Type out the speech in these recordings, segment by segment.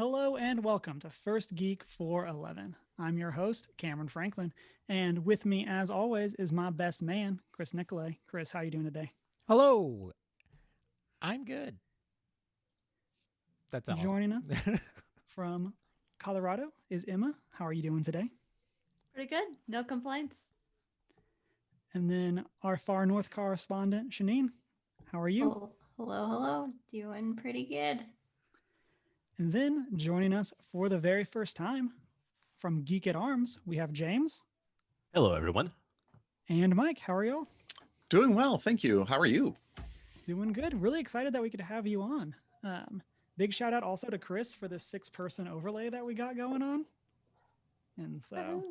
Hello and welcome to First Geek 411. I'm your host, Cameron Franklin, and with me, as always, is my best man, Chris Nicolay. Chris, how are you doing today? Hello. I'm good. That's all. Joining us from Colorado is Emma. How are you doing today? Pretty good. No complaints. And then our far north correspondent, Shanine. How are you? Oh, hello. Doing pretty good. And then joining us for the very first time from Geek at Arms, we have James. Hello, everyone. And Mike. How are y'all? Doing well, thank you. How are you? Doing good. Really excited that we could have you on. Big shout out also to Chris for this 6-person overlay that we got going on. And so,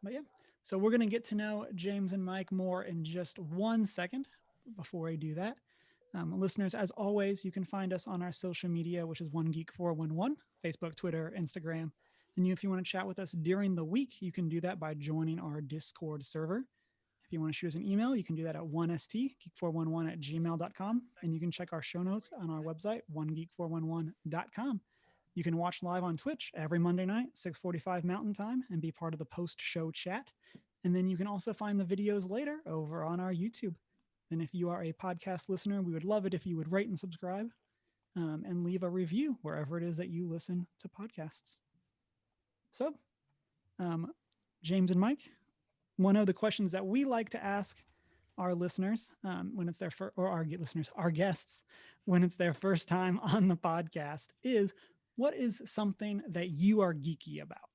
but yeah, so we're going to get to know James and Mike more in just 1 second. Before I do that, listeners, as always, you can find us on our social media, which is OneGeek411, Facebook, Twitter, Instagram. And if you want to chat with us during the week, you can do that by joining our Discord server. If you want to shoot us an email, you can do that at 1stgeek411@gmail.com. And you can check our show notes on our website, onegeek411.com. You can watch live on Twitch every Monday night, 6:45 Mountain Time, and be part of the post-show chat. And then you can also find the videos later over on our YouTube. And if you are a podcast listener, we would love it if you would rate and subscribe and leave a review wherever it is that you listen to podcasts. So, James and Mike, one of the questions that we like to ask our listeners when it's their our guests, when it's their first time on the podcast is, what is something that you are geeky about?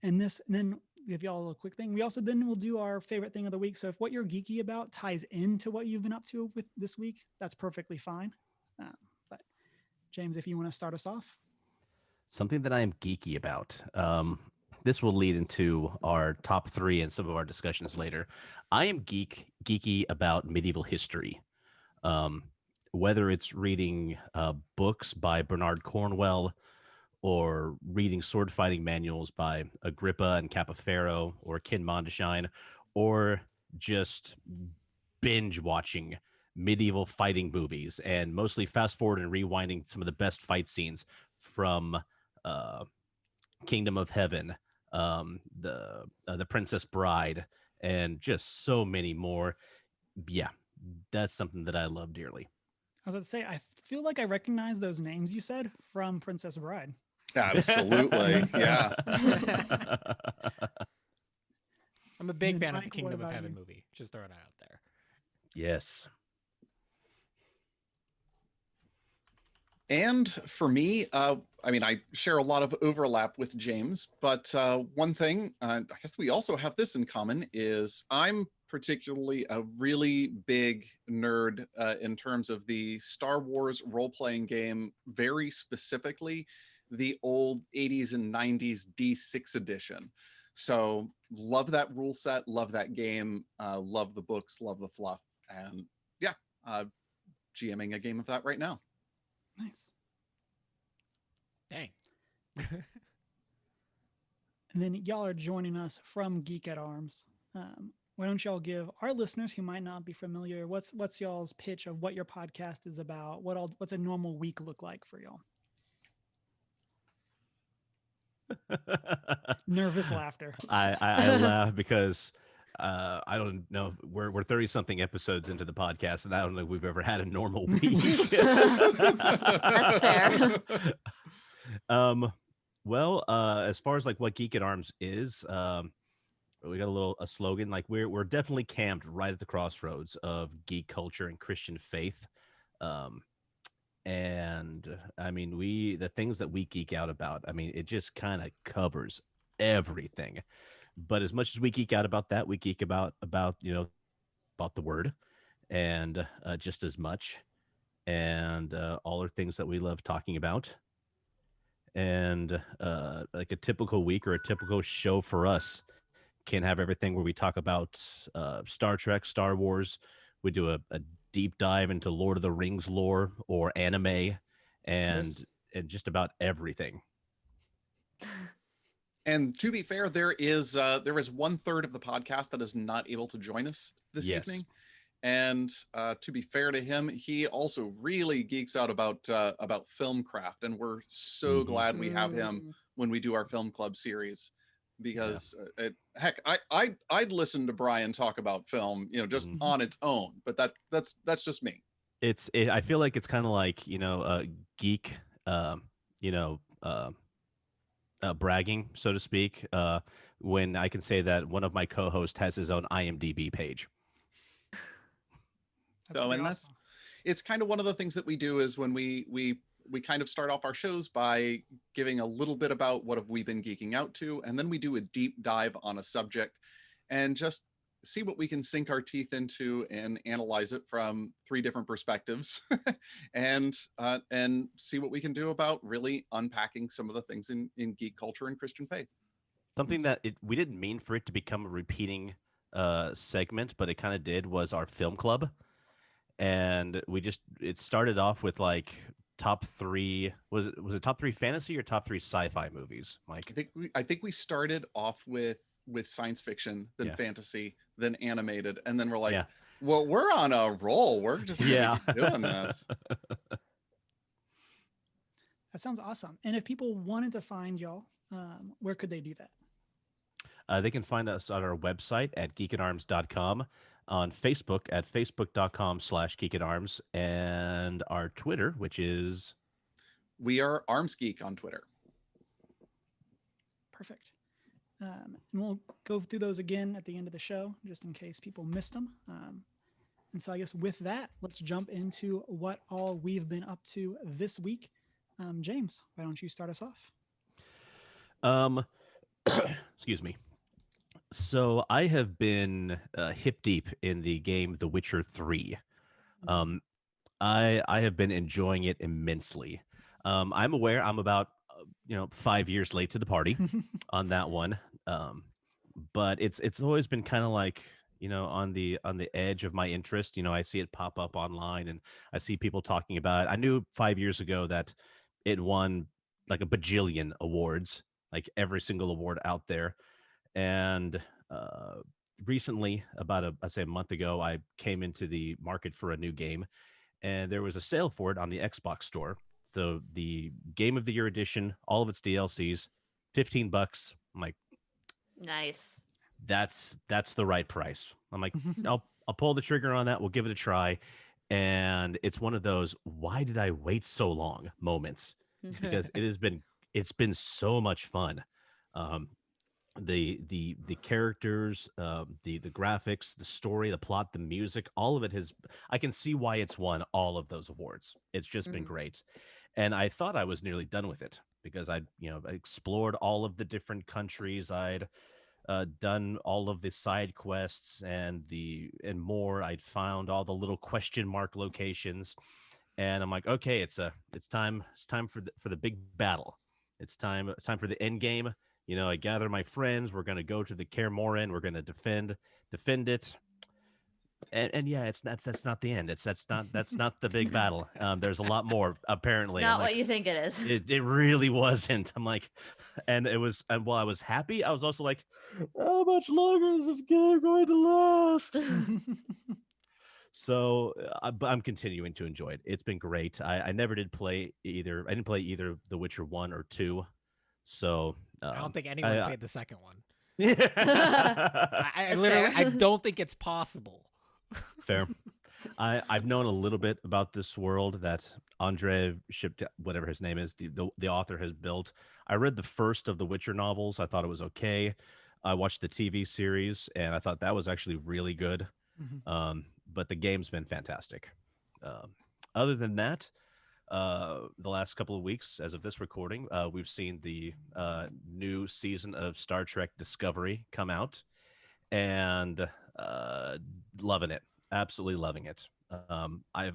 And then give y'all a little quick thing. We also then will do our favorite thing of the week. So if what you're geeky about ties into what you've been up to with this week, that's perfectly fine. But James, if you want to start us off. Something that I am geeky about. This will lead into our top 3 and some of our discussions later. I am geeky about medieval history. Whether it's reading books by Bernard Cornwell, or reading sword fighting manuals by Agrippa and Capoferro or Ken Mondeshine, or just binge watching medieval fighting movies and mostly fast forward and rewinding some of the best fight scenes from Kingdom of Heaven, the Princess Bride, and just so many more. Yeah, that's something that I love dearly. I was about to say, I feel like I recognize those names you said from Princess Bride. Absolutely. Yeah. I'm a big fan of Mike, the Kingdom what of about Heaven you? movie. Just throwing it out there. Yes. And for me, I share a lot of overlap with James, but one thing, I guess we also have this in common, is I'm particularly a really big nerd in terms of the Star Wars role-playing game, very specifically the old 80s and 90s D6 edition. So love that rule set, love that game, love the books, love the fluff, and yeah, GMing a game of that right now. Nice. Dang. And then y'all are joining us from Geek at Arms. Why don't y'all give our listeners who might not be familiar, what's y'all's pitch of what your podcast is about? What's a normal week look like for y'all? Nervous laughter. I laugh because I don't know. We're 30 something episodes into the podcast, and I don't know if we've ever had a normal week. That's fair. Well, as far as like what Geek at Arms is, we got a slogan. Like we're definitely camped right at the crossroads of geek culture and Christian faith. And I mean, the things that we geek out about, I mean, it just kind of covers everything. But as much as we geek out about that, we geek about about the word, and just as much, and all are things that we love talking about. And like a typical week or a typical show for us can have everything where we talk about Star Trek, Star Wars. We do a deep dive into Lord of the Rings lore or anime, and just about everything. And to be fair, there is 1/3 of the podcast that is not able to join us this evening. And to be fair to him, he also really geeks out about film craft, and we're so glad we have him Mm. when we do our film club series. Because heck, I'd listen to Brian talk about film, just Mhm. on its own. But that's just me. I feel like it's kind of like geek, you know, bragging, so to speak. When I can say that one of my co-hosts has his own IMDb page. That's So, pretty and awesome. it's kind of one of the things that we do is when we kind of start off our shows by giving a little bit about what have we been geeking out to, and then we do a deep dive on a subject and just see what we can sink our teeth into and analyze it from three different perspectives and see what we can do about really unpacking some of the things in geek culture and Christian faith. Something that we didn't mean for it to become a repeating segment, but it kind of did, was our film club. And it started off with like top three, was it top three fantasy or top three sci-fi movies, Mike? I think we started off with science fiction, then Yeah. fantasy, then animated, and then we're like, Yeah. well, we're on a roll. We're just gonna Yeah. keep doing this. That sounds awesome. And if people wanted to find y'all, where could they do that? They can find us on our website at geekandarms.com, on Facebook at facebook.com/geekandarms, and our Twitter, which is We are Arms Geek on Twitter. Perfect. And we'll go through those again at the end of the show, just in case people missed them. And so I guess with that, let's jump into what all we've been up to this week. James, why don't you start us off? excuse me. So I have been hip deep in the game The Witcher 3. I have been enjoying it immensely. I'm aware I'm about 5 years late to the party on that one, but it's always been kind of like on the edge of my interest. I see it pop up online, and I see people talking about it. I knew 5 years ago that it won like a bajillion awards, like every single award out there. And recently, about I say a month ago, I came into the market for a new game, and there was a sale for it on the Xbox store. So the Game of the Year edition, all of its DLCs, $15. I'm like, Nice. that's the right price. I'm like, I'll pull the trigger on that. We'll give it a try. And it's one of those why did I wait so long moments, because it's been so much fun. The characters, the graphics, the story, the plot, the music, all of it has. I can see why it's won all of those awards. It's just been great, and I thought I was nearly done with it because I explored all of the different countries. I'd done all of the side quests and more. I'd found all the little question mark locations, and I'm like, okay, it's time for the big battle. It's time for the end game. I gather my friends. We're going to go to the Kaer Morhen. We're going to defend it. And yeah, that's not the end. That's not the big battle. There's a lot more It's apparently. not what you think it is. It really wasn't. I'm like, and it was. And while I was happy, I was also like, how much longer is this game going to last? So I'm continuing to enjoy it. It's been great. I never did play either. I didn't play either The Witcher 1 or 2. So I don't think anyone played the second one. Yeah. I That's literally, fair. I don't think it's possible. Fair. I've known a little bit about this world that Andre Shipped, whatever his name is, the author has built. I read the first of the Witcher novels. I thought it was okay. I watched the TV series, and I thought that was actually really good. But the game's been fantastic. Other than that, the last couple of weeks, as of this recording, we've seen the new season of Star Trek Discovery come out, and loving it, absolutely loving it. I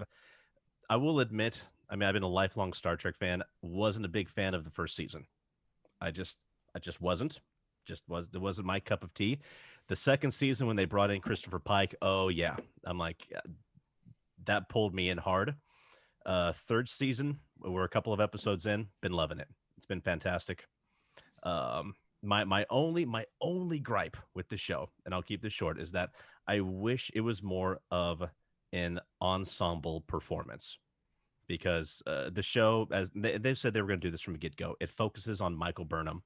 will admit, I mean, I've been a lifelong Star Trek fan. Wasn't a big fan of the first season. I just wasn't. It wasn't my cup of tea. The second season, when they brought in Christopher Pike, oh yeah, I'm like, that pulled me in hard. Third season, we're a couple of episodes in, been loving it. It's been fantastic. my only gripe with the show, and I'll keep this short, is that I wish it was more of an ensemble performance, because the show, as they've said they were going to do this from the get-go, it focuses on Michael Burnham,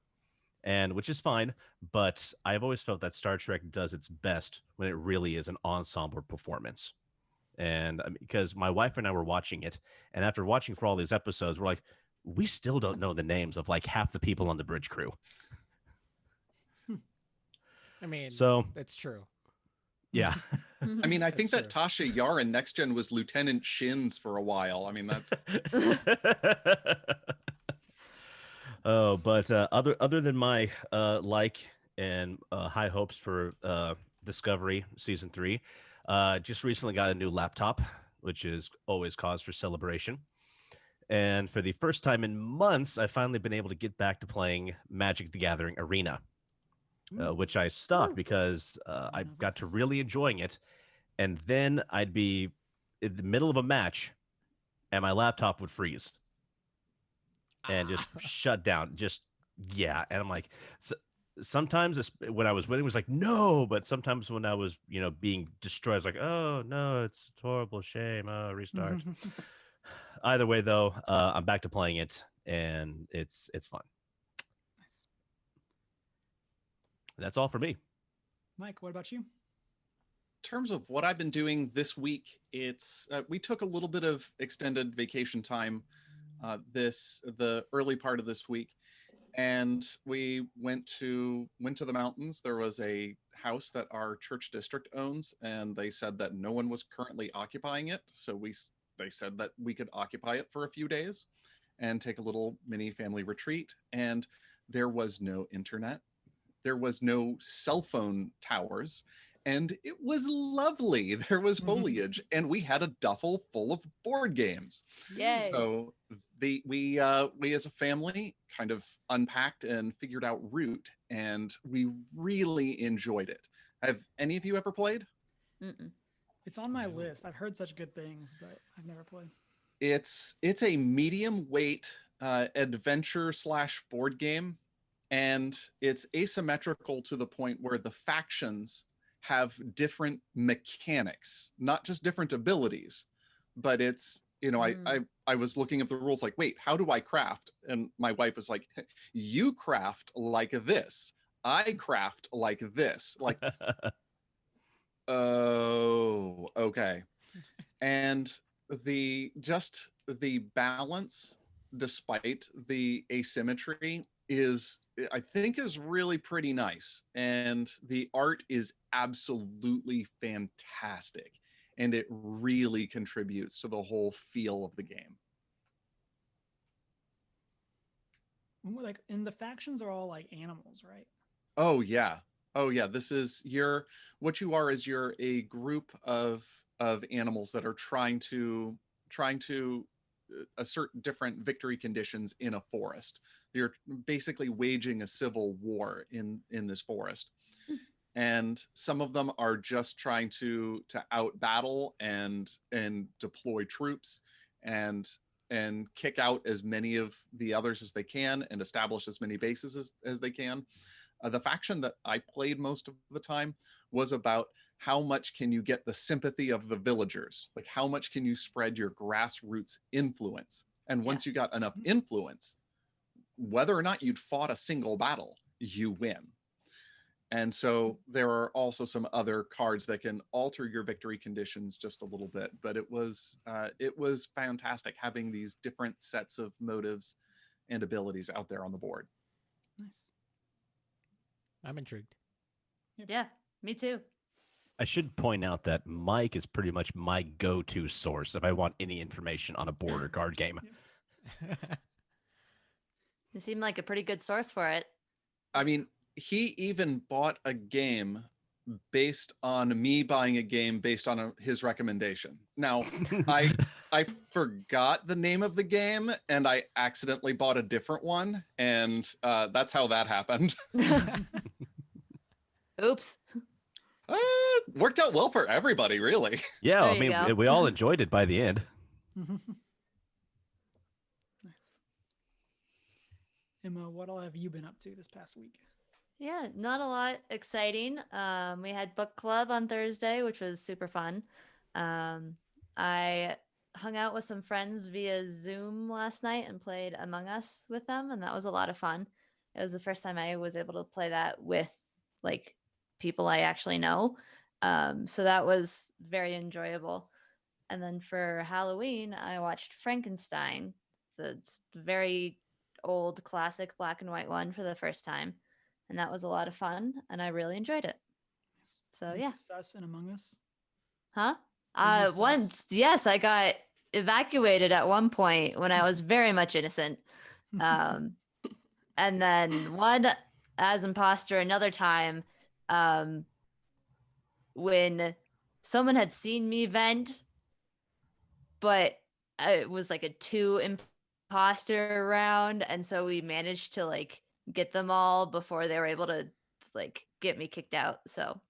and which is fine, but I've always felt that Star Trek does its best when it really is an ensemble performance. And because my wife and I were watching it, and after watching for all these episodes, we're like, we still don't know the names of like half the people on the bridge crew. I mean, So it's true. yeah. I mean, I think That's that Tasha Yar in Next Gen was Lieutenant Shins for a while. I mean, that's Oh, but other than my and high hopes for Discovery season 3, just recently got a new laptop, which is always cause for celebration. And for the first time in months, I've finally been able to get back to playing Magic the Gathering Arena, which I stopped because I got to really enjoying it. And then I'd be in the middle of a match and my laptop would freeze and just shut down. And I'm like, sometimes when I was winning, it was like, no. But sometimes when I was, being destroyed, I was like, oh, no, it's horrible. Shame. Restart. Either way, though, I'm back to playing it, and it's fun. That's all for me. Mike, what about you? in terms of what I've been doing this week. It's we took a little bit of extended vacation time the early part of this week, and we went to the mountains. There was a house that our church district owns, and they said that no one was currently occupying it, so they said that we could occupy it for a few days and take a little mini family retreat. And there was no internet, there was no cell phone towers, and it was lovely. There was foliage, and we had a duffel full of board games. Yay. So we as a family kind of unpacked and figured out Root, and we really enjoyed it. Have any of you ever played? Mm-mm. It's on my list. I've heard such good things, but I've never played. It's a medium weight adventure / board game, and it's asymmetrical to the point where the factions have different mechanics, not just different abilities, but it's, I was looking at the rules like, wait, how do I craft? And my wife was like, you craft like this, I craft like this. Like, oh, okay. And the balance, despite the asymmetry, I think is really pretty nice. And the art is absolutely fantastic. And it really contributes to the whole feel of the game. Like, and the factions are all like animals, right? Oh yeah. This is what you are is you're a group of animals that are trying to assert different victory conditions in a forest. You're basically waging a civil war in this forest. And some of them are just trying to out battle and deploy troops and kick out as many of the others as they can and establish as many bases as they can. The faction that I played most of the time was about how much can you get the sympathy of the villagers? Like, how much can you spread your grassroots influence? And once you got enough influence, whether or not you'd fought a single battle, you win. And so there are also some other cards that can alter your victory conditions just a little bit. But it was fantastic having these different sets of motives and abilities out there on the board. Nice. I'm intrigued. Yeah, me too. I should point out that Mike is pretty much my go-to source if I want any information on a board or card game. You seem like a pretty good source for it. I mean, he even bought a game based on me buying a game based on his recommendation. Now, I forgot the name of the game and I accidentally bought a different one, and that's how that happened. Oops. Worked out well for everybody, really. Yeah, There I you mean, go. we all enjoyed it by the end. Nice. Emma, what all have you been up to this past week? Yeah, not a lot exciting. We had book club on Thursday, which was super fun. I hung out with some friends via Zoom last night and played Among Us with them, and that was a lot of fun. It was the first time I was able to play that with like people I actually know. So that was very enjoyable. And then for Halloween, I watched Frankenstein, the very old classic black and white one for the first time. And that was a lot of fun and I really enjoyed it. So Were yeah. you sus in Among Us? Huh? Were you sus? Once, yes, I got evacuated at one point when I was very much innocent. Um, and then one as imposter another time, when someone had seen me vent, but it was like a two imposter round, and so we managed to like get them all before they were able to like get me kicked out. So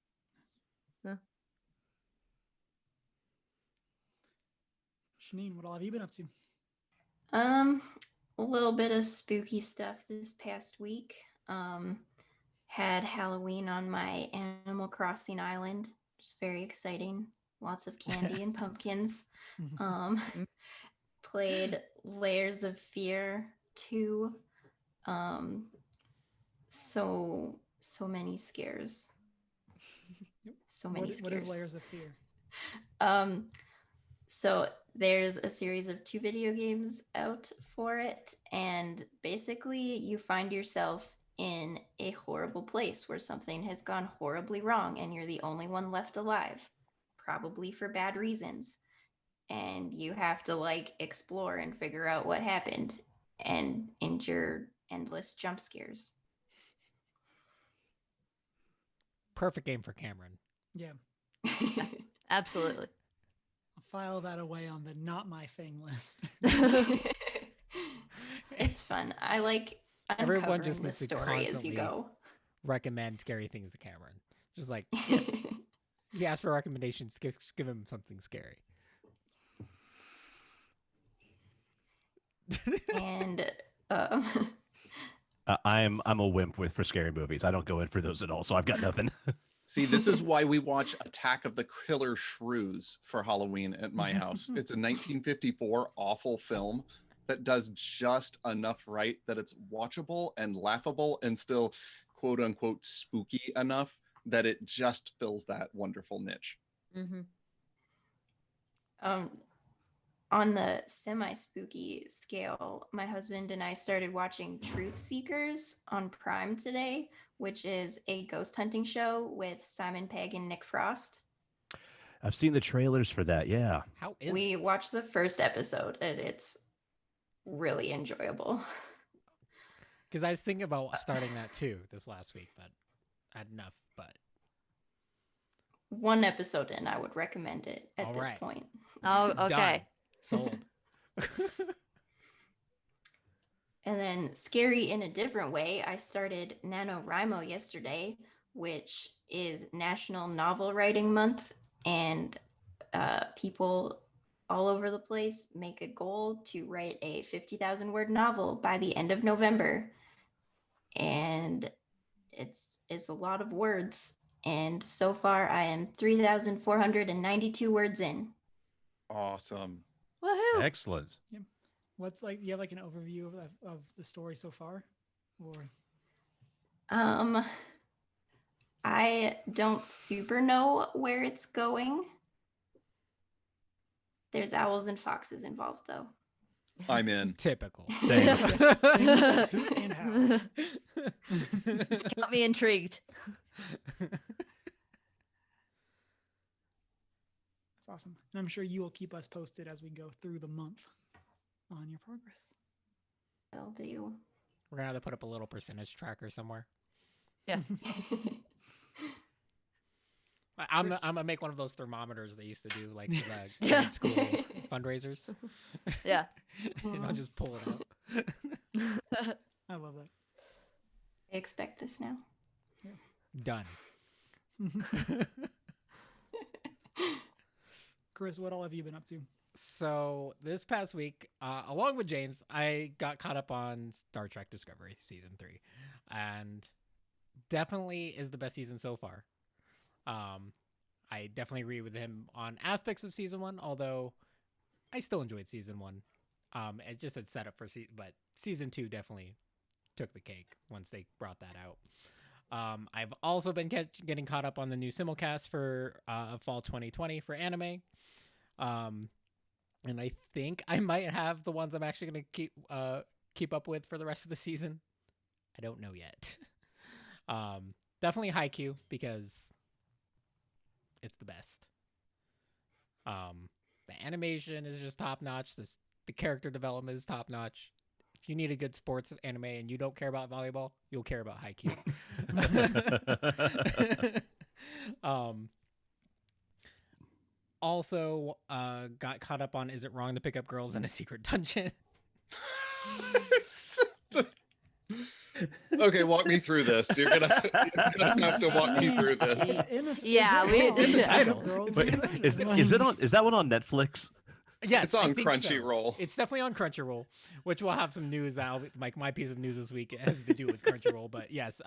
Shanine, what all have you been up to? A little bit of spooky stuff this past week. Had Halloween on my Animal Crossing island, which is very exciting. Lots of candy and pumpkins. Played Layers of Fear 2. So many scares. So many scares. What is Layers of Fear? So there's a series of 2 video games out for it, and basically you find yourself in a horrible place where something has gone horribly wrong and you're the only one left alive, probably for bad reasons. And you have to like explore and figure out what happened and endure endless jump scares. Perfect game for Cameron. Yeah. absolutely. I'll file that away on the not my thing list. It's fun. I like Everyone uncovering just the needs to story as you constantly go. recommend scary things to Cameron. Just like he asks for recommendations, give him something scary. And I'm a wimp for scary movies. I don't go in for those at all, so I've got nothing. See, this is why we watch Attack of the Killer Shrews for Halloween at my house. It's a 1954 awful film that does just enough right that it's watchable and laughable and still quote unquote spooky enough that it just fills that wonderful niche. Mm-hmm. On the semi-spooky scale, my husband and I started watching Truth Seekers on Prime today, which is a ghost hunting show with Simon Pegg and Nick Frost. I've seen the trailers for that. Yeah. How is We it? watched the first episode and it's really enjoyable. Because I was thinking about starting that too this last week, but I had enough. But 1 episode in, I would recommend it at All this right. point. Oh, okay. Done. Sold. And then scary in a different way, I started NaNoWriMo yesterday, which is National Novel Writing Month, and people all over the place make a goal to write a 50,000 word novel by the end of November. And it's a lot of words. And so far I am 3,492 words in. Awesome. Woohoo! Excellent. What's like? You have like an overview of the story so far, or I don't super know where it's going. There's owls and foxes involved, though. I'm in. Typical. Same. Things like who and how. Got me intrigued. That's awesome. And I'm sure you will keep us posted as we go through the month on your progress. Will do. We're gonna have to put up a little percentage tracker somewhere. Yeah. I'm Chris? gonna make one of those thermometers they used to do like the grade school fundraisers. Yeah. And I'll just pull it out. I love that. I expect this now. Done. Chris, what all have you been up to? So this past week, along with James, I got caught up on Star Trek Discovery season 3, and definitely is the best season so far. I definitely agree with him on aspects of season 1, although I still enjoyed season 1. It just had set up for but season 2 definitely took the cake once they brought that out. I've also been getting caught up on the new simulcast for fall 2020 for anime. And I think I might have the ones I'm actually going to keep up with for the rest of the season. I don't know yet. Definitely Haikyuu because it's the best. The animation is just top notch. The character development is top notch. If you need a good sports anime and you don't care about volleyball, you'll care about Haikyuu. Also, got caught up on Is It Wrong to Pick Up Girls in a Secret Dungeon? Okay, walk me through this. You're gonna have to walk me through this. Is that one on Netflix? Yes, it's on I think Crunchyroll. So. It's definitely on Crunchyroll, which will have some news that like my piece of news this week has to do with Crunchyroll. But yes,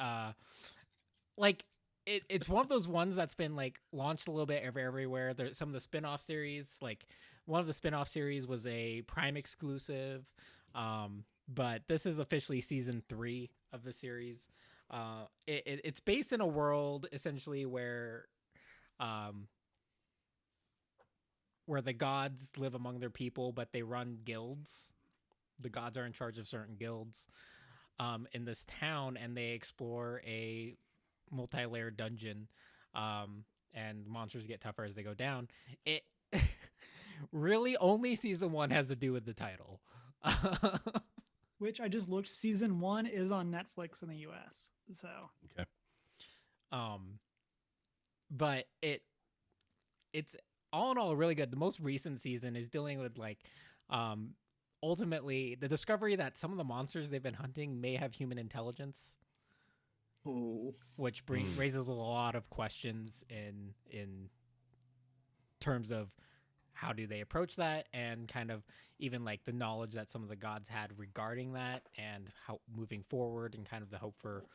like it's one of those ones that's been like launched a little bit everywhere. There's some of the spin-off series, like one of the spin-off series was a Prime exclusive. But this is officially season 3 of the series. It's based in a world essentially where the gods live among their people, but they run guilds. The gods are in charge of certain guilds in this town, and they explore a multi-layered dungeon, and monsters get tougher as they go down. It really only season 1 has to do with the title. Which I just looked, season 1 is on Netflix in the US. So okay. But it's all in all really good. The most recent season is dealing with like ultimately the discovery that some of the monsters they've been hunting may have human intelligence. Oh. Which raises a lot of questions in terms of how do they approach that, and kind of even like the knowledge that some of the gods had regarding that, and how moving forward, and kind of the hope for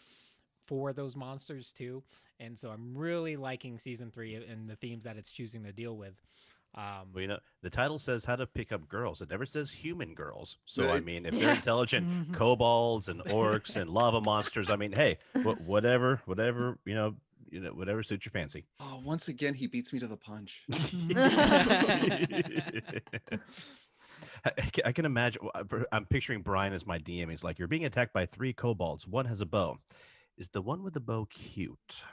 those monsters too. And so I'm really liking season 3 and the themes that it's choosing to deal with. Well, the title says how to pick up girls. It never says human girls. So Right. I mean, if they're intelligent, kobolds and orcs and lava monsters, I mean, hey, whatever, whatever suits your fancy. Oh, once again, he beats me to the punch. I can imagine. I'm picturing Brian as my DM. He's like, "You're being attacked by 3 kobolds. One has a bow. Is the one with the bow cute?"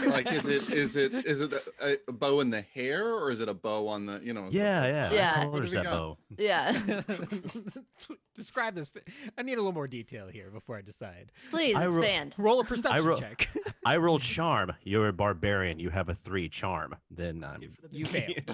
Like, is it a bow in the hair, or is it a bow on the Yeah. Yeah. What color is that bow? Yeah. Describe this. I need a little more detail here before I decide. Please expand. Roll a perception check. I rolled charm. You're a barbarian. You have a 3 charm. Then you failed.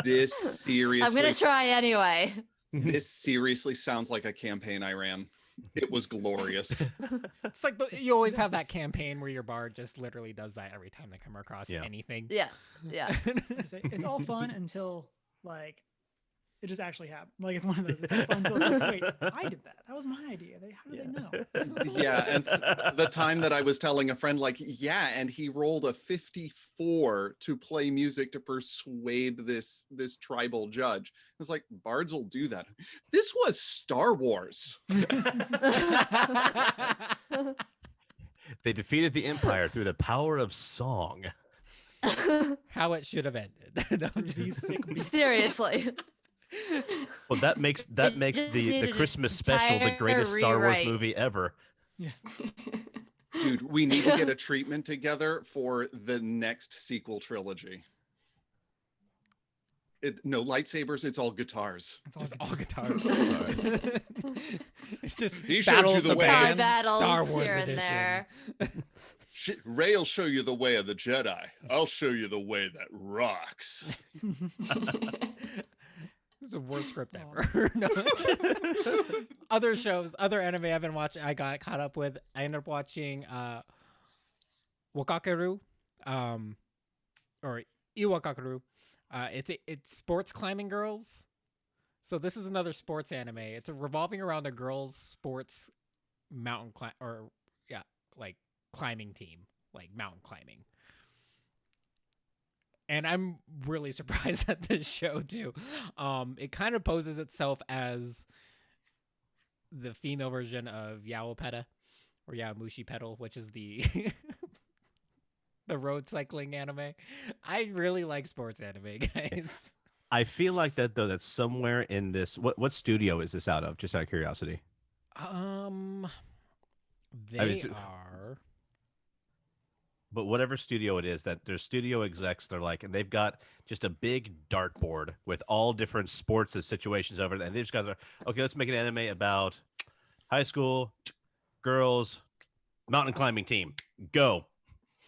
This seriously. I'm gonna try anyway. This seriously sounds like a campaign I ran. It was glorious. It's like you always have that campaign where your bard just literally does that every time they come across anything. Yeah. it's all fun until like it just actually happened. Like it's one of those. It's all fun until it's like, wait, I did that. That was my idea. How did they know? Yeah, and the time that I was telling a friend, like, yeah, and he rolled a 54 to play music to persuade this tribal judge. It's like, bards will do that. This was Star Wars. They defeated the Empire through the power of song. How it should have ended. Seriously. Well, that makes the Christmas special the greatest Star Wars movie ever. Yeah. Dude, we need to get a treatment together for the next sequel trilogy. No lightsabers, it's all guitars. It's all guitars. It's just he showed you the way. Battles Star Wars here edition. and there. Ray will show you the way of the Jedi. I'll show you the way that rocks. This is the worst script ever. No. Other shows, other anime I've been watching, I got caught up with. I ended up watching Wakakeru, or Iwakakeru. It's sports climbing girls. So this is another sports anime. It's revolving around a girls' sports mountain climb, or like climbing team, like mountain climbing. And I'm really surprised at this show too. It kind of poses itself as the female version of Yaopeta or Yaomushi Pedal, which is the the road cycling anime. I really like sports anime, guys. I feel like that though. That's somewhere in this. What studio is this out of? Just out of curiosity. They are. But whatever studio it is, that their studio execs, they're like, and they've got just a big dartboard with all different sports and situations over there. And they just got, okay, let's make an anime about high school girls mountain climbing team. Go.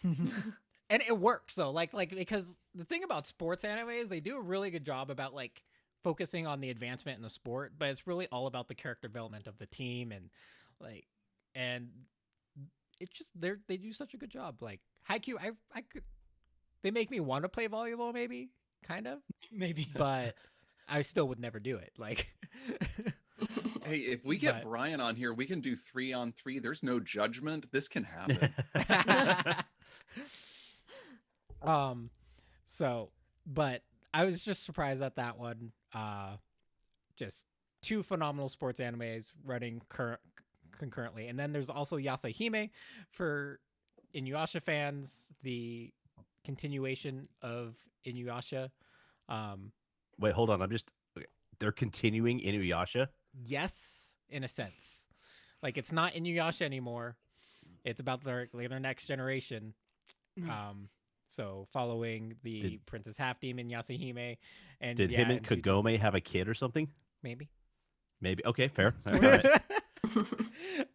And it works though, like because the thing about sports anime is they do a really good job about like focusing on the advancement in the sport, but it's really all about the character development of the team and it's just they do such a good job. Like Haikyuu, I could, they make me want to play volleyball, maybe, kind of, Maybe. but I still would never do it. Like, Hey, if we get But- Brian on here, we can do 3-on-3. There's no judgment. This can happen. So, but I was just surprised at that one. Just two phenomenal sports animes running concurrently, and then there's also Yasahime for Inuyasha fans, the continuation of Inuyasha. Wait, hold on. They're continuing Inuyasha. Yes, in a sense, like it's not Inuyasha anymore. It's about their next generation. So following the Princess Half Demon Yasahime, and Did him and two Kagome dudes. have a kid or something? Maybe. Okay, fair. All Sort of. right.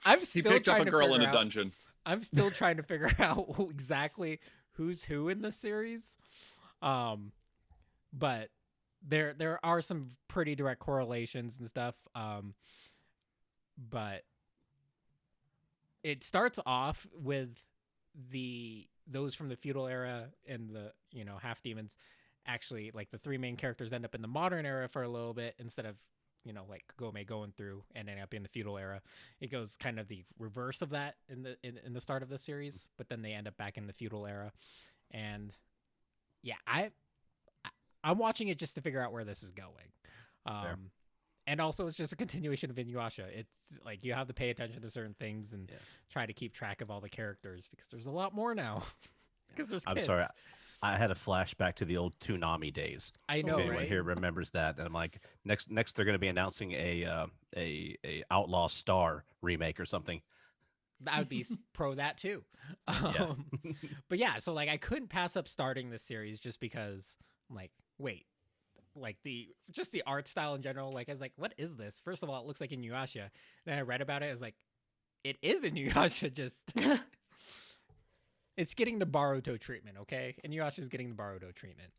I'm He still picked up trying a to girl in figure a out- dungeon. I'm still trying to figure out exactly who's who in this series. But there are some pretty direct correlations and stuff. But it starts off with those from the feudal era and the half demons. Actually, like the three main characters end up in the modern era for a little bit instead of like Kagome going through and ending up in the feudal era. It goes kind of the reverse of that in the start of the series, but then they end up back in the feudal era. And yeah, I'm watching it just to figure out where this is going. And also it's just a continuation of Inuyasha. It's like you have to pay attention to certain things and try to keep track of all the characters because there's a lot more now. Because there's kids. I'm sorry. I had a flashback to the old Toonami days. I know, If anyone right? here remembers that, and I'm like, next they're going to be announcing a Outlaw Star remake or something. I would be pro that too. Yeah. But yeah, so like I couldn't pass up starting this series just because I'm like, wait, like the art style in general. Like I was like, what is this? First of all, it looks like Inuyasha. Then I read about it. I was like, it is Inuyasha. Just it's getting the Boruto treatment, okay? Inuyasha's getting the Boruto treatment.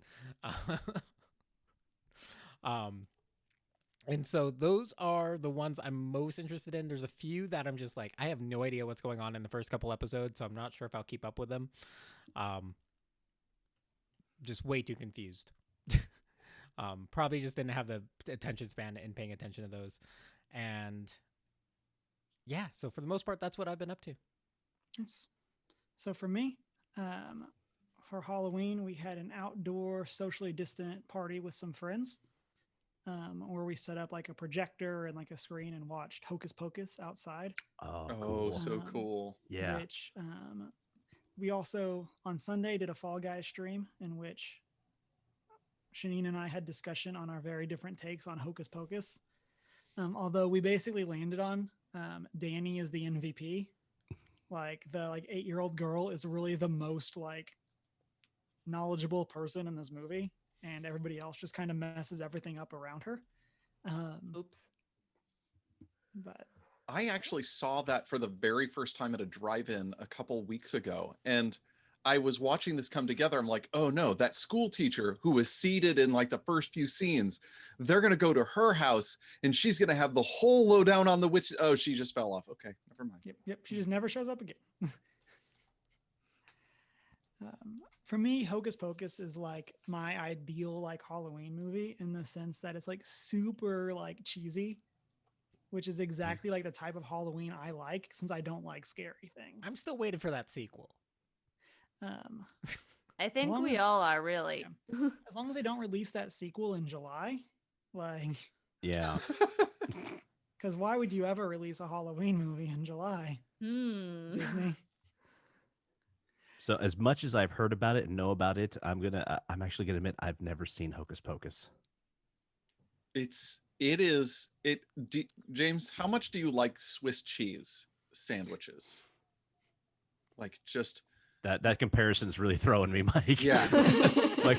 And so those are the ones I'm most interested in. There's a few that I'm just like, I have no idea what's going on in the first couple episodes, so I'm not sure if I'll keep up with them. Just way too confused. Probably just didn't have the attention span in paying attention to those. And yeah, so for the most part, that's what I've been up to. Yes. So for me, for Halloween, we had an outdoor socially distant party with some friends. Where we set up like a projector and like a screen and watched Hocus Pocus outside. Oh, Oh, cool. so cool. Yeah. Which we also on Sunday did a Fall Guys stream in which Shanine and I had discussion on our very different takes on Hocus Pocus. Although we basically landed on Danny is the MVP. Like the 8-year-old girl is really the most like knowledgeable person in this movie. And everybody else just kind of messes everything up around her. Oops. But I actually saw that for the very first time at a drive-in a couple weeks ago. And I was watching this come together. I'm like, oh no, that school teacher who was seated in like the first few scenes, they're going to go to her house and she's going to have the whole lowdown on the witch. Oh, she just fell off. Okay, never mind. yep, she just never shows up again. For me, Hocus Pocus is like my ideal like Halloween movie in the sense that it's like super like cheesy. which is exactly like the type of Halloween I like, since I don't like scary things. I'm still waiting for that sequel. I think long we as- all are really. As long as they don't release that sequel in July, like, Yeah. because why would you ever release a Halloween movie in July, Disney? So as much as I've heard about it and know about it, I'm actually gonna admit I've never seen Hocus Pocus. James, how much do you like Swiss cheese sandwiches? Like, just That comparison's really throwing me, Mike. yeah. Like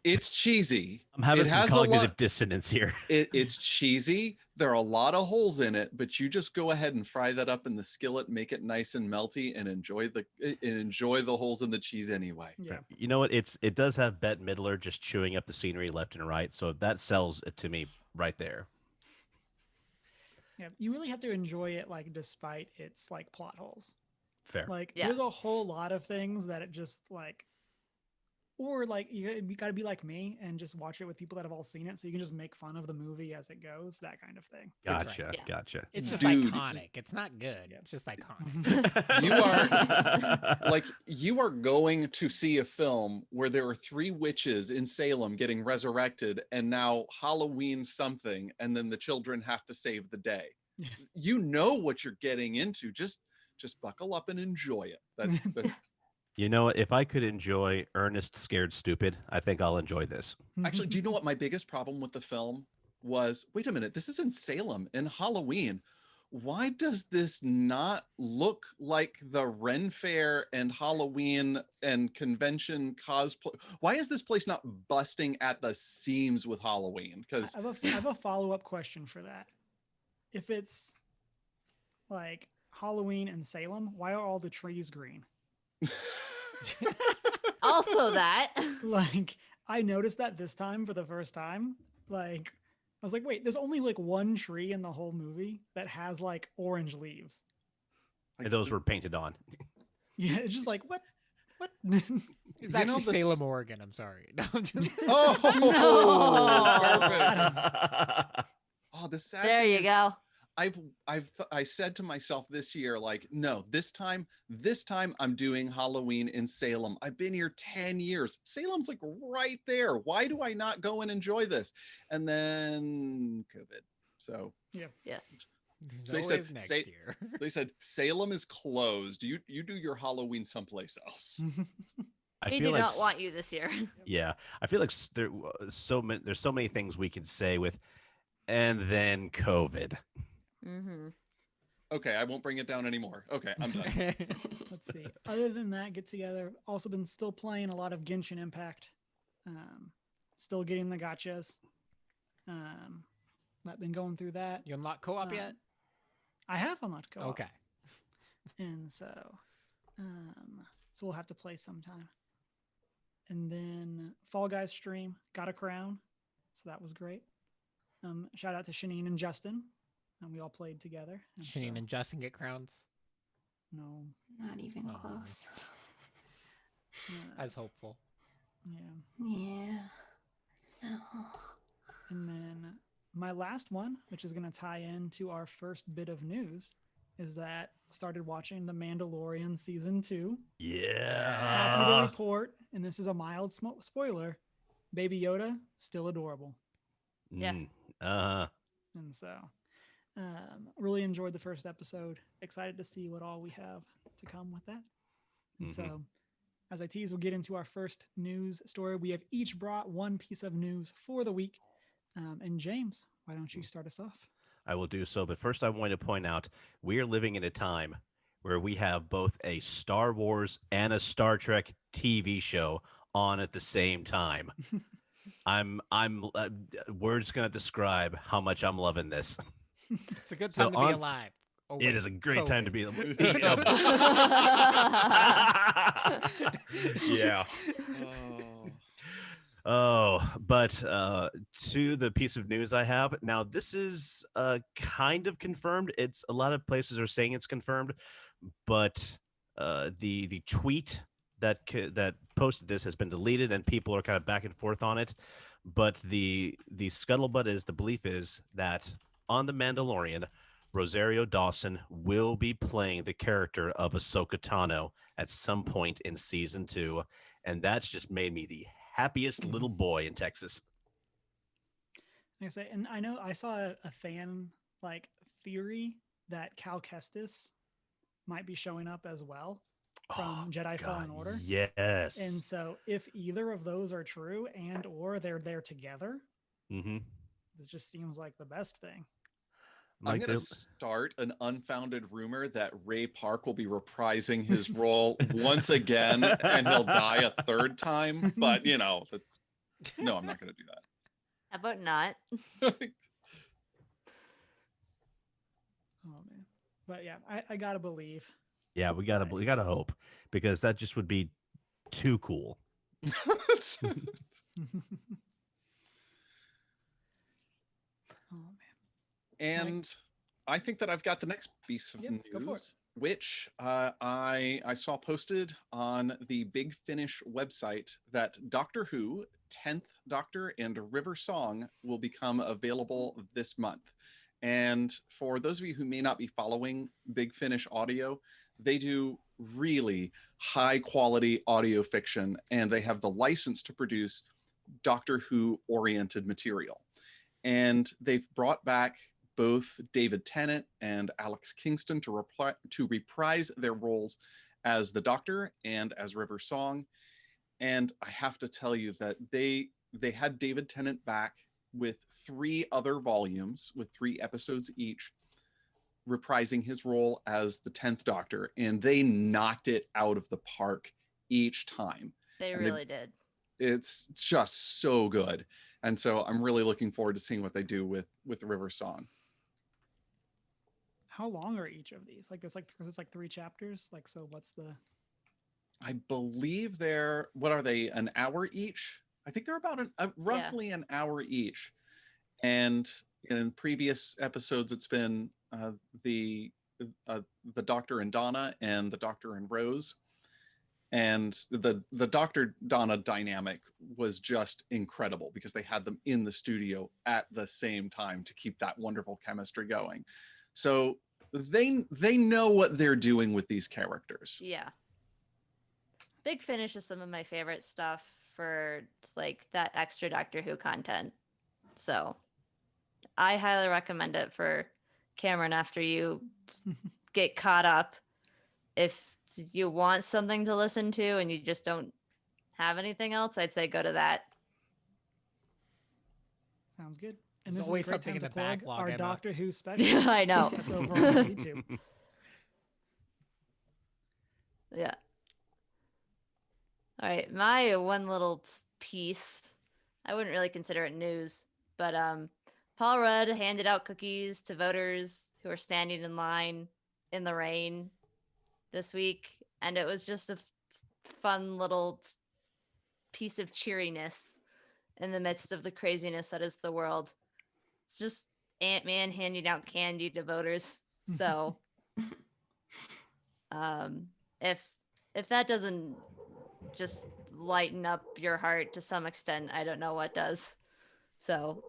It's cheesy. I'm having It some has a cognitive lot- dissonance here. It's cheesy. There are a lot of holes in it, but you just go ahead and fry that up in the skillet, make it nice and melty, and enjoy the holes in the cheese anyway. Yeah. You know what? It does have Bette Midler just chewing up the scenery left and right, so that sells it to me right there. Yeah. You really have to enjoy it, like, despite its like plot holes. Fair. Like, Yeah. there's a whole lot of things that it just like, or like you got to be like me and just watch it with people that have all seen it, so you can just make fun of the movie as it goes, that kind of thing. Gotcha. Yeah. Gotcha. It's just Dude. iconic. It's not good. Yeah. It's just iconic. You are going to see a film where there are 3 witches in Salem getting resurrected, and now Halloween something, and then the children have to save the day. Yeah. You know what you're getting into. Just buckle up and enjoy it. You know what? If I could enjoy Ernest Scared Stupid, I think I'll enjoy this. Actually, do you know what my biggest problem with the film was? Wait a minute, this is in Salem in Halloween. Why does this not look like the Ren Fair and Halloween and convention cosplay? Why is this place not busting at the seams with Halloween? Because I have a follow-up question for that. If it's like Halloween in Salem, why are all the trees green? Also that. Like, I noticed that this time for the first time. Like, I was like, wait, there's only like one tree in the whole movie that has like orange leaves. And those were painted on. Yeah, it's just like, what? It's You know, actually the Salem, Oregon. I'm sorry. No, I'm just- oh, perfect. Oh, the sad There thing you is, go. I said to myself this year, like, no, this time I'm doing Halloween in Salem. I've been here 10 years. Salem's like right there. Why do I not go and enjoy this? And then COVID. So Yeah. There's They always said, next say- year. they said Salem is closed. You do your Halloween someplace else. I We feel do like not want you this year. Yeah, I feel like there's so many things we could say with, and then COVID. Mm-hmm. Okay, I won't bring it down anymore. Okay, I'm done. Let's see. Other than that, get together. Also been still playing a lot of Genshin Impact. Still getting the gotchas. I've been going through that. You unlock co-op yet? I have unlocked co-op. Okay. And so we'll have to play sometime. And then Fall Guys stream, got a crown. So that was great. Shout out to Shanine and Justin. And we all played together. And Shanine so- and Justin get crowns. No. Not even Oh. close. As hopeful. Yeah. Yeah. No. And then my last one, which is going to tie into our first bit of news, is that started watching The Mandalorian season 2. Happy to Yeah. report, and this is a mild spoiler, Baby Yoda still adorable. Yeah. And so really enjoyed the first episode. Excited to see what all we have to come with that. And so as I tease, we'll get into our first news story. We have each brought one piece of news for the week. And James, why don't you start us off? I will do so. But first, I want to point out we are living in a time where we have both a Star Wars and a Star Trek TV show on at the same time. I'm words gonna describe how much I'm loving this. It's a good So time to be on- alive. Oh, It wait, is a great time to be. COVID. Yeah. Oh, but to the piece of news I have now, this is kind of confirmed. It's a lot of places are saying it's confirmed, but the tweet that posted this has been deleted, and people are kind of back and forth on it. But the scuttlebutt is the belief is that on The Mandalorian, Rosario Dawson will be playing the character of Ahsoka Tano at some point in season 2, and that's just made me the happiest little boy in Texas. Like I say, and I know I saw a fan like theory that Cal Kestis might be showing up as well from Jedi Fallen Order. Yes. And so if either of those are true and or they're there together, this just seems like the best thing. I'm going to start an unfounded rumor that Ray Park will be reprising his role once again and he'll die a third time. But, you know, no, I'm not going to do that. How about not? Oh, man. But yeah, I got to believe. Yeah, we gotta hope, because that just would be too cool. Oh, man. And I think that I've got the next piece of news, which I saw posted on the Big Finish website that Doctor Who 10th Doctor and River Song will become available this month. And for those of you who may not be following Big Finish Audio, they do really high quality audio fiction, and they have the license to produce Doctor Who oriented material. And they've brought back both David Tennant and Alex Kingston to reprise their roles as the Doctor and as River Song. And I have to tell you that they had David Tennant back with 3 other volumes with 3 episodes each, reprising his role as the 10th Doctor, and they knocked it out of the park each time. They really did. It's just so good. And so I'm really looking forward to seeing what they do with River Song. How long are each of these? Like it's like 3 chapters. Like, so what's the? I believe they're, what are they, an hour each? I think they're about roughly an hour each. And in previous episodes, it's been the Doctor and Donna and the Doctor and Rose. And the Dr. Donna dynamic was just incredible because they had them in the studio at the same time to keep that wonderful chemistry going. So they know what they're doing with these characters. Yeah. Big Finish is some of my favorite stuff for like that extra Doctor Who content. So I highly recommend it for Cameron after you get caught up. If you want something to listen to and you just don't have anything else, I'd say go to that. Sounds good. And there's always something in the backlog. Our Doctor Who special. Yeah, I know. That's over on YouTube. Yeah. All right, my one little piece, I wouldn't really consider it news, but Paul Rudd handed out cookies to voters who are standing in line in the rain this week, and it was just a fun little piece of cheeriness in the midst of the craziness that is the world. It's just Ant-Man handing out candy to voters. So if that doesn't just lighten up your heart to some extent, I don't know what does. So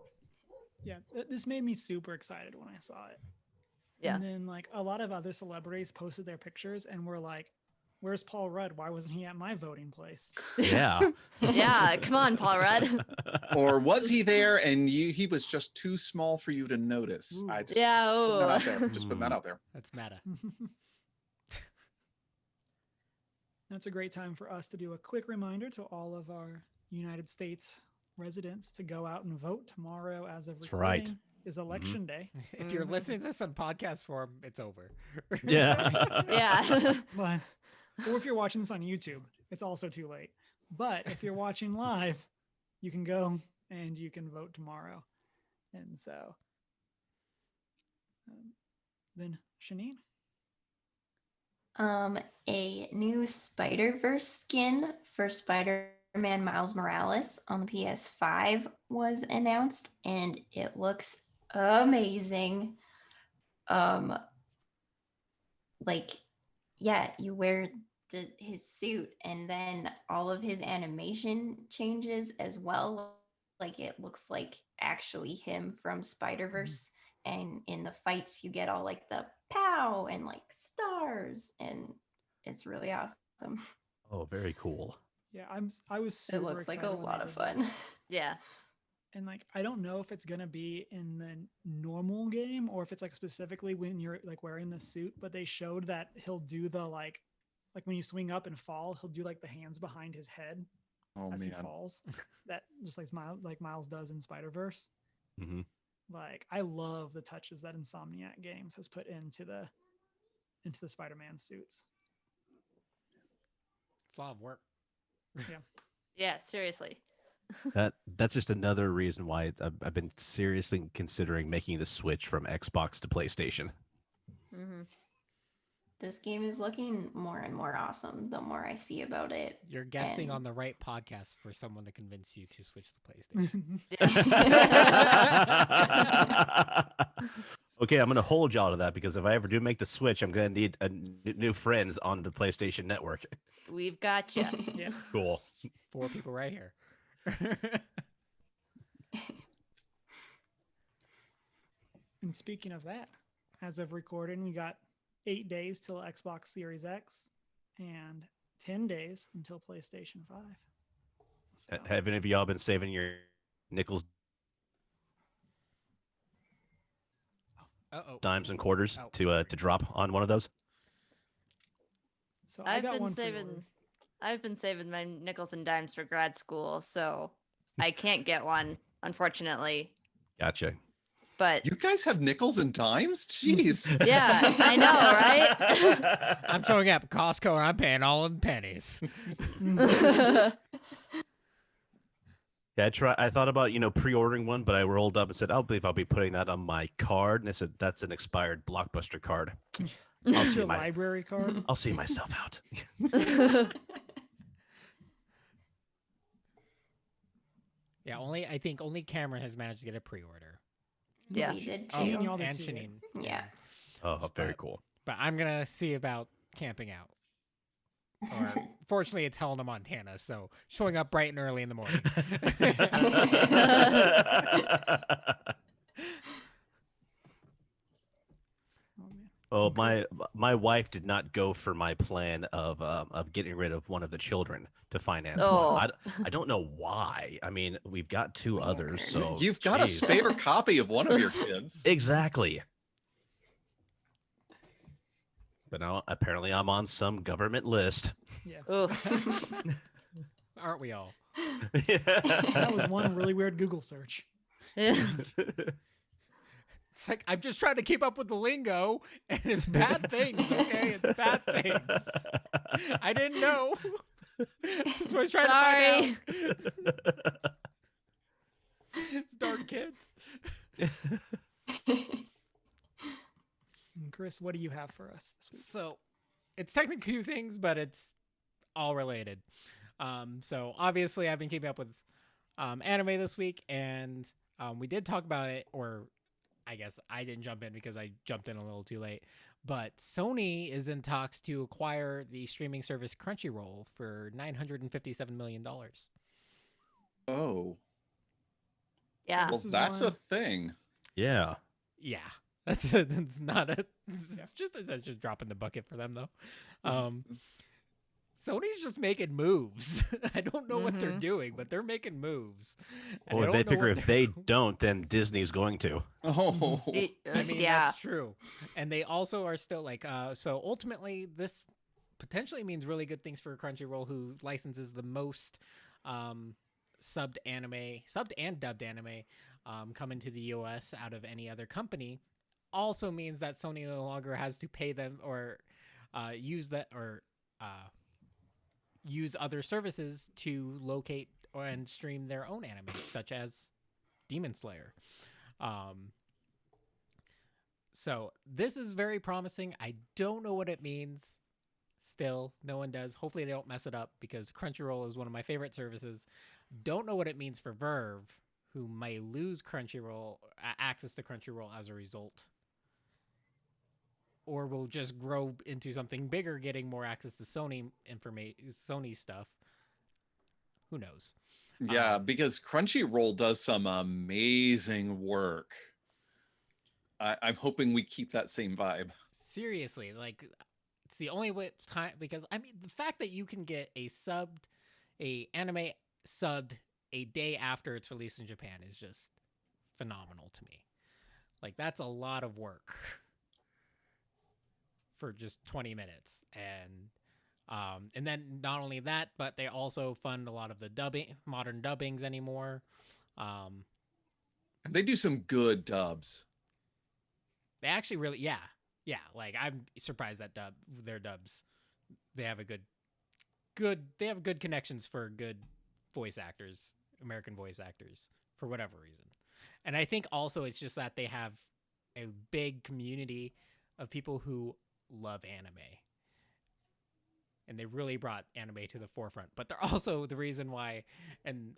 yeah, this made me super excited when I saw it. Yeah. And then like a lot of other celebrities posted their pictures and were like, where's Paul Rudd? Why wasn't he at my voting place? Yeah. Yeah, come on, Paul Rudd. Or was he there and he was just too small for you to notice? Ooh. I just Yeah, put that ooh. out there. Just put that out there. That's meta. That's a great time for us to do a quick reminder to all of our United States residents to go out and vote tomorrow. As of recording, is election day. If you're listening to this on podcast form, it's over. Yeah. Yeah. But, or if you're watching this on YouTube, it's also too late. But if you're watching live, you can go and you can vote tomorrow. And so then Shanine. A new Spider-Verse skin for Spider-Man Miles Morales on the PS5 was announced, and it looks amazing. Like, yeah, you wear his suit, and then all of his animation changes as well. Like, it looks like actually him from Spider-Verse, and in the fights you get all like the pow and like stars, and it's really awesome. Oh, very cool. Yeah, I was super It looks like a excited when lot they of did fun. this. Yeah. And like I don't know if it's gonna be in the normal game or if it's like specifically when you're like wearing the suit, but they showed that he'll do the like when you swing up and fall, he'll do like the hands behind his head Oh as he man. falls. That just like Miles does in Spider-Verse. Hmm. Like I love the touches that Insomniac Games has put into the Spider-Man suits. It's a lot of work. Yeah, seriously. That's just another reason why I've been seriously considering making the switch from Xbox to PlayStation. Mm-hmm. This game is looking more and more awesome the more I see about it. You're guesting And- on the right podcast for someone to convince you to switch to PlayStation. Okay, I'm gonna hold y'all to that because if I ever do make the switch, I'm gonna need new friends on the PlayStation Network. We've got you. Yeah. Cool. 4 people right here. And speaking of that, as of recording, we got 8 days till Xbox Series X and 10 days until PlayStation 5. So, Have any of y'all been saving your nickels, Uh-oh. dimes, and quarters Oh. to drop on one of those? so I I've got been one saving pre-ordered. I've been saving my nickels and dimes for grad school, so I can't get one, unfortunately. Gotcha. But You guys have nickels and dimes? Jeez. yeah, I know, right? I'm showing up at Costco and I'm paying all in pennies. Yeah, I thought about pre-ordering one, but I rolled up and said, "I believe I'll be putting that on my card." And I said, "That's an expired Blockbuster card. I'll It's see your my library card. I'll see myself out." Yeah, I think only Cameron has managed to get a pre-order. Yeah. We did Oh, too. and y'all did and too, right? Shanine. Yeah. Oh, very But- cool. But I'm gonna see about camping out. Or fortunately, it's Helena, Montana, so showing up bright and early in the morning. Oh, man. Oh, my wife did not go for my plan of getting rid of one of the children to finance Oh. one. I don't know why. I mean, we've got 2 others, so You've got a geez. spare copy of one of your kids. Exactly. But now apparently I'm on some government list. Yeah. Oof. Aren't we all? That was one really weird Google search. It's like I'm just trying to keep up with the lingo, and it's bad things. Okay, it's bad things. I didn't know. That's what I was trying Sorry. to find out. It's darn kids. And Chris, what do you have for us this week? So, it's technically 2 things, but it's all related. So obviously, I've been keeping up with anime this week, and we did talk about it, or I guess I didn't jump in because I jumped in a little too late. But Sony is in talks to acquire the streaming service Crunchyroll for $957 million. Oh. Yeah. Well, This is that's a one- thing. Yeah. Yeah, that's not a. It's Yeah. just dropping the bucket for them though. Sony's just making moves. I don't know what they're Mhm. doing, but they're making moves. And I Well, don't they know figure what if they're they doing. don't, then Disney's going to. Oh. I mean, yeah. that's true. And they also are still like, so ultimately, this potentially means really good things for Crunchyroll, who licenses the most subbed and dubbed anime coming to the US out of any other company. Also means that Sony no longer has to pay them or use other services to locate and stream their own anime, such as Demon Slayer. So this is very promising. I don't know what it means. Still, no one does. Hopefully they don't mess it up because Crunchyroll is one of my favorite services. Don't know what it means for Verve, who may lose Crunchyroll access to Crunchyroll as a result, or will just grow into something bigger, getting more access to Sony Sony stuff. Who knows? Yeah, because Crunchyroll does some amazing work. I'm hoping we keep that same vibe. Seriously, like it's the only way time, because I mean the fact that you can get a anime subbed a day after it's released in Japan is just phenomenal to me. Like that's a lot of work for just 20 minutes. And then not only that, but they also fund a lot of the modern dubbings anymore. They do some good dubs. They actually really, yeah. Like I'm surprised that their dubs, they have good connections for good voice actors, American voice actors, for whatever reason. And I think also it's just that they have a big community of people who love anime. And they really brought anime to the forefront. But they're also the reason why, and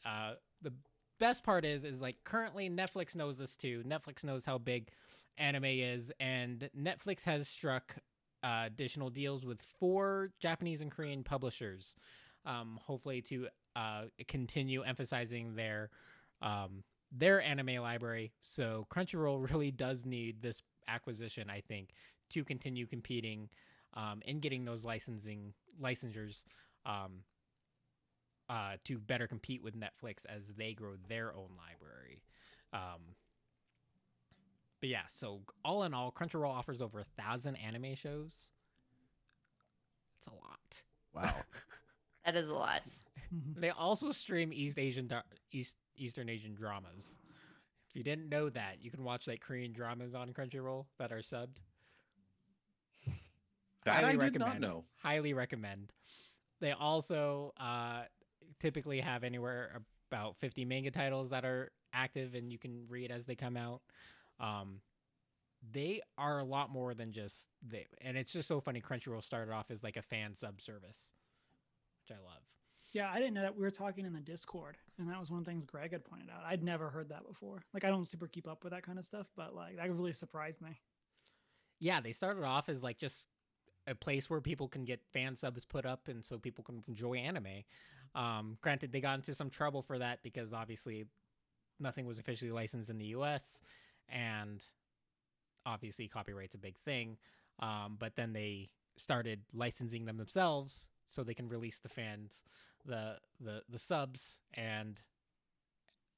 the best part is like currently Netflix knows this too. Netflix knows how big anime is, and Netflix has struck additional deals with 4 Japanese and Korean publishers, hopefully to continue emphasizing their anime library. So Crunchyroll really does need this acquisition, I think, to continue competing and getting those licensures to better compete with Netflix as they grow their own library. But yeah, so all in all, Crunchyroll offers over 1,000 anime shows. It's a lot. Wow. That is a lot. They also stream Eastern Asian dramas. If you didn't know that, you can watch like Korean dramas on Crunchyroll that are subbed. That I did not know. Highly recommend. They also typically have anywhere about 50 manga titles that are active and you can read as they come out. They are a lot more than just and it's just so funny. Crunchyroll started off as like a fan sub service, which I love. Yeah, I didn't know that. We were talking in the Discord, and that was one of the things Greg had pointed out. I'd never heard that before. Like, I don't super keep up with that kind of stuff, but like that really surprised me. Yeah, they started off as like just a place where people can get fan subs put up, and so people can enjoy anime. Granted, they got into some trouble for that because obviously nothing was officially licensed in the U.S. and obviously copyright's a big thing. But then they started licensing them themselves so they can release the fans the subs, and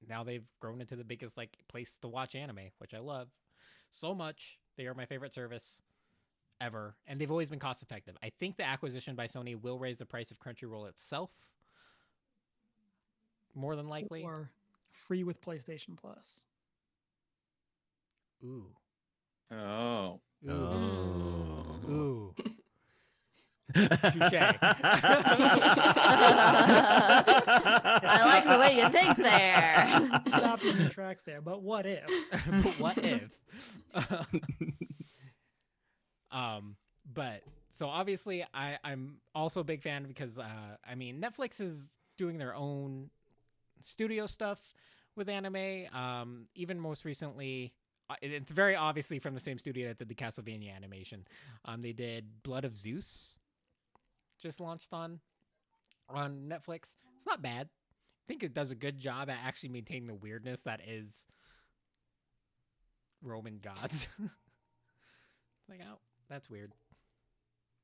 now they've grown into the biggest like place to watch anime, which I love so much. They are my favorite service ever, and they've always been cost effective. I think the acquisition by Sony will raise the price of Crunchyroll itself, more than likely, Or free with PlayStation Plus. Ooh. Oh. Ooh. Oh. Ooh. I like the way you think there. Stop you in your tracks there. But what if? But what if? But so obviously I'm also a big fan because I mean Netflix is doing their own studio stuff with anime. Even most recently, it's very obviously from the same studio that did the Castlevania animation. They did Blood of Zeus, just launched on Netflix. It's not bad. I think it does a good job at actually maintaining the weirdness that is Roman gods. Like, oh, that's weird.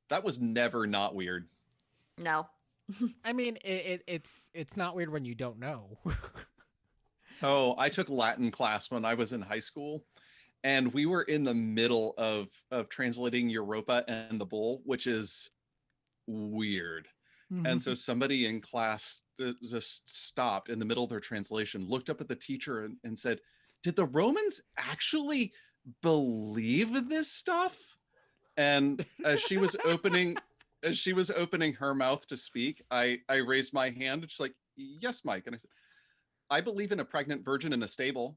That was never not weird. No. I mean, it's not weird when you don't know. Oh, I took Latin class when I was in high school, and we were in the middle of translating Europa and the Bull, which is weird. And so somebody in class just stopped in the middle of their translation, looked up at the teacher and said, "Did the Romans actually believe this stuff?" And as she was opening her mouth to speak, I raised my hand, just like, "Yes, Mike." And I said, "I believe in a pregnant virgin in a stable."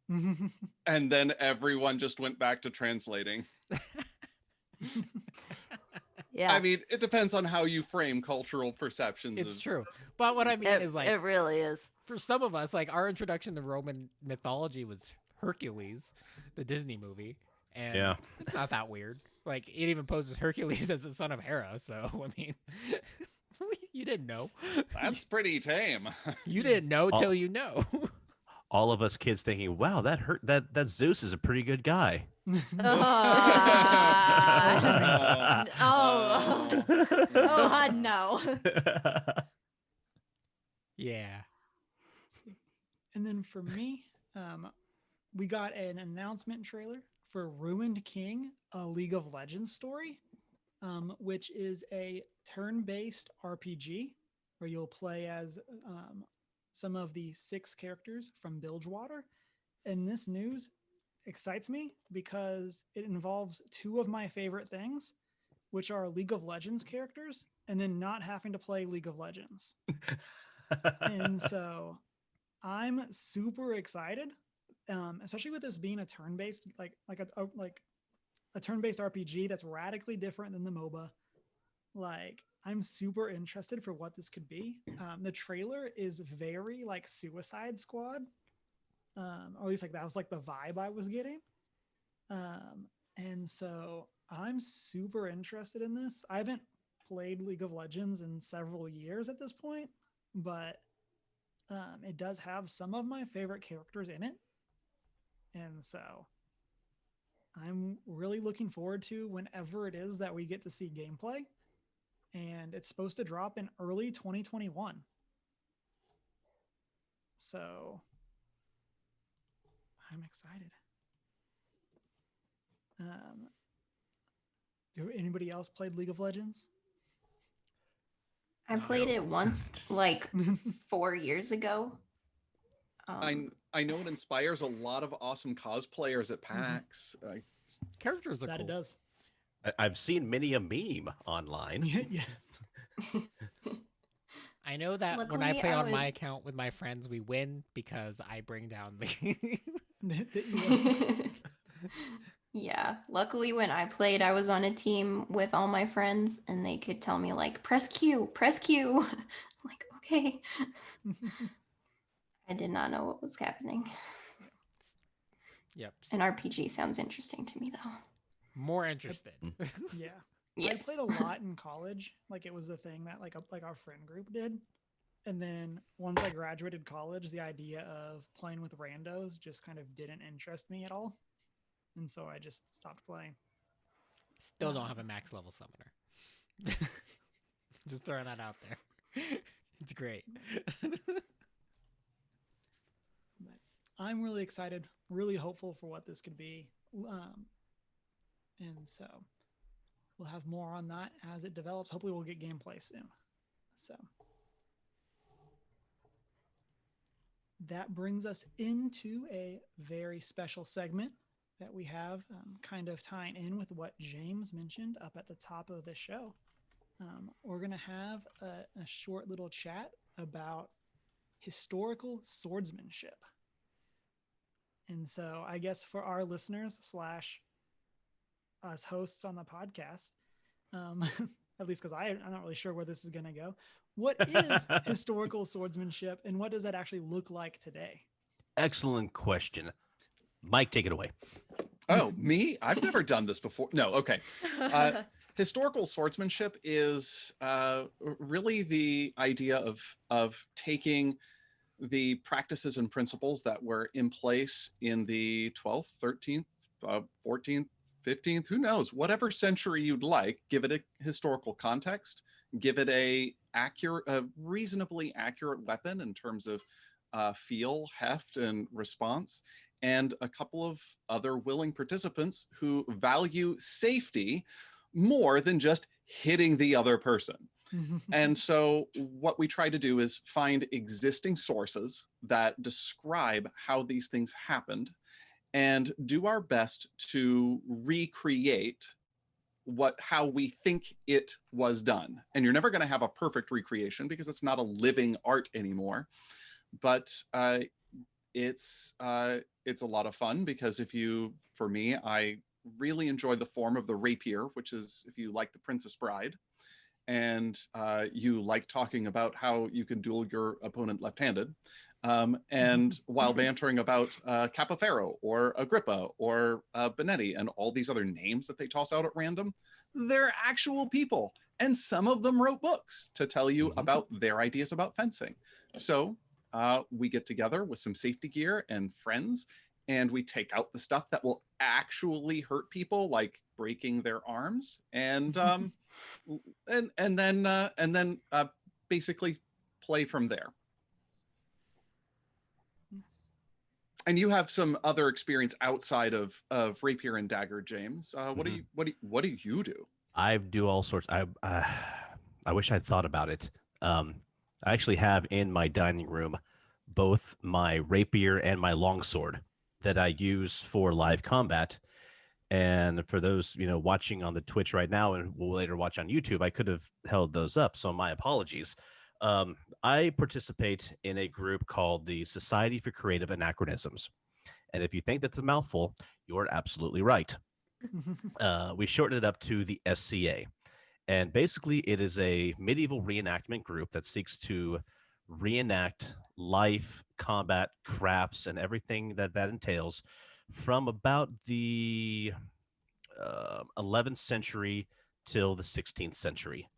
And then everyone just went back to translating. Yeah. I mean, it depends on how you frame cultural perceptions. It's true. But what I mean is like, it really is. for some of us, like our introduction to Roman mythology was Hercules, the Disney movie. And Yeah. it's not that weird. Like it even poses Hercules as the son of Hera. So, I mean, you didn't know. That's pretty tame. You didn't know till you know. all of us kids thinking, wow, that Zeus is a pretty good guy. Oh, no. Yeah. And then for me, we got an announcement trailer for Ruined King, a League of Legends story, which is a turn-based RPG where you'll play as some of the 6 characters from Bilgewater. And this news excites me because it involves 2 of my favorite things, which are League of Legends characters and then not having to play League of Legends. And so I'm super excited, especially with this being a turn-based, like a turn-based RPG that's radically different than the MOBA. Like, I'm super interested for what this could be. The trailer is very like Suicide Squad, or at least like that was like the vibe I was getting. And so I'm super interested in this. I haven't played League of Legends in several years at this point, but it does have some of my favorite characters in it. And so I'm really looking forward to whenever it is that we get to see gameplay. And it's supposed to drop in early 2021. So I'm excited. Do anybody else played League of Legends? I played it once, like 4 years ago. I know it inspires a lot of awesome cosplayers at PAX. Characters are That cool. it does. I've seen many a meme online. Yes. I know that when Luckily, I play I on my was- account with my friends, we win because I bring down the. Yeah. Luckily, when I played, I was on a team with all my friends, and they could tell me like, press Q, press Q. I'm like, okay. I did not know what was happening. Yep. An RPG sounds interesting to me, though. More interested. Yeah. Yes. I played a lot in college. Like, it was the thing that like our friend group did. And then once I graduated college, the idea of playing with randos just kind of didn't interest me at all. And so I just stopped playing. Still don't have a max level summoner. Just throwing that out there. It's great. But I'm really excited, really hopeful for what this could be. And so we'll have more on that as it develops. Hopefully we'll get gameplay soon. So that brings us into a very special segment that we have, kind of tying in with what James mentioned up at the top of the show. We're going to have a short little chat about historical swordsmanship. And so I guess for our listeners / us hosts on the podcast, at least because I'm not really sure where this is going to go. What is historical swordsmanship and what does that actually look like today? Excellent question. Mike, take it away. Oh, me? I've never done this before. No, okay. Historical swordsmanship is really the idea of taking the practices and principles that were in place in the 12th, 13th, 14th, 15th, who knows, whatever century you'd like, give it a historical context, give it a reasonably accurate weapon in terms of feel, heft, and response, and a couple of other willing participants who value safety more than just hitting the other person. And so what we try to do is find existing sources that describe how these things happened and do our best to recreate how we think it was done. And you're never going to have a perfect recreation because it's not a living art anymore. But it's a lot of fun because for me, I really enjoy the form of the rapier, which is if you like The Princess Bride, and you like talking about how you can duel your opponent left-handed, and while bantering about Capoferro or Agrippa or Benetti and all these other names that they toss out at random, they're actual people. And some of them wrote books to tell you about their ideas about fencing. So we get together with some safety gear and friends, and we take out the stuff that will actually hurt people, like breaking their arms, and then basically play from there. And you have some other experience outside of rapier and dagger, James. What do you do? I do all sorts. I wish I'd thought about it. I actually have in my dining room both my rapier and my longsword that I use for live combat. And for those watching on the Twitch right now and will later watch on YouTube, I could have held those up. So my apologies. I participate in a group called the Society for Creative Anachronisms. And if you think that's a mouthful, you're absolutely right. We shortened it up to the SCA. And basically, it is a medieval reenactment group that seeks to reenact life, combat, crafts, and everything that entails from about the 11th century till the 16th century.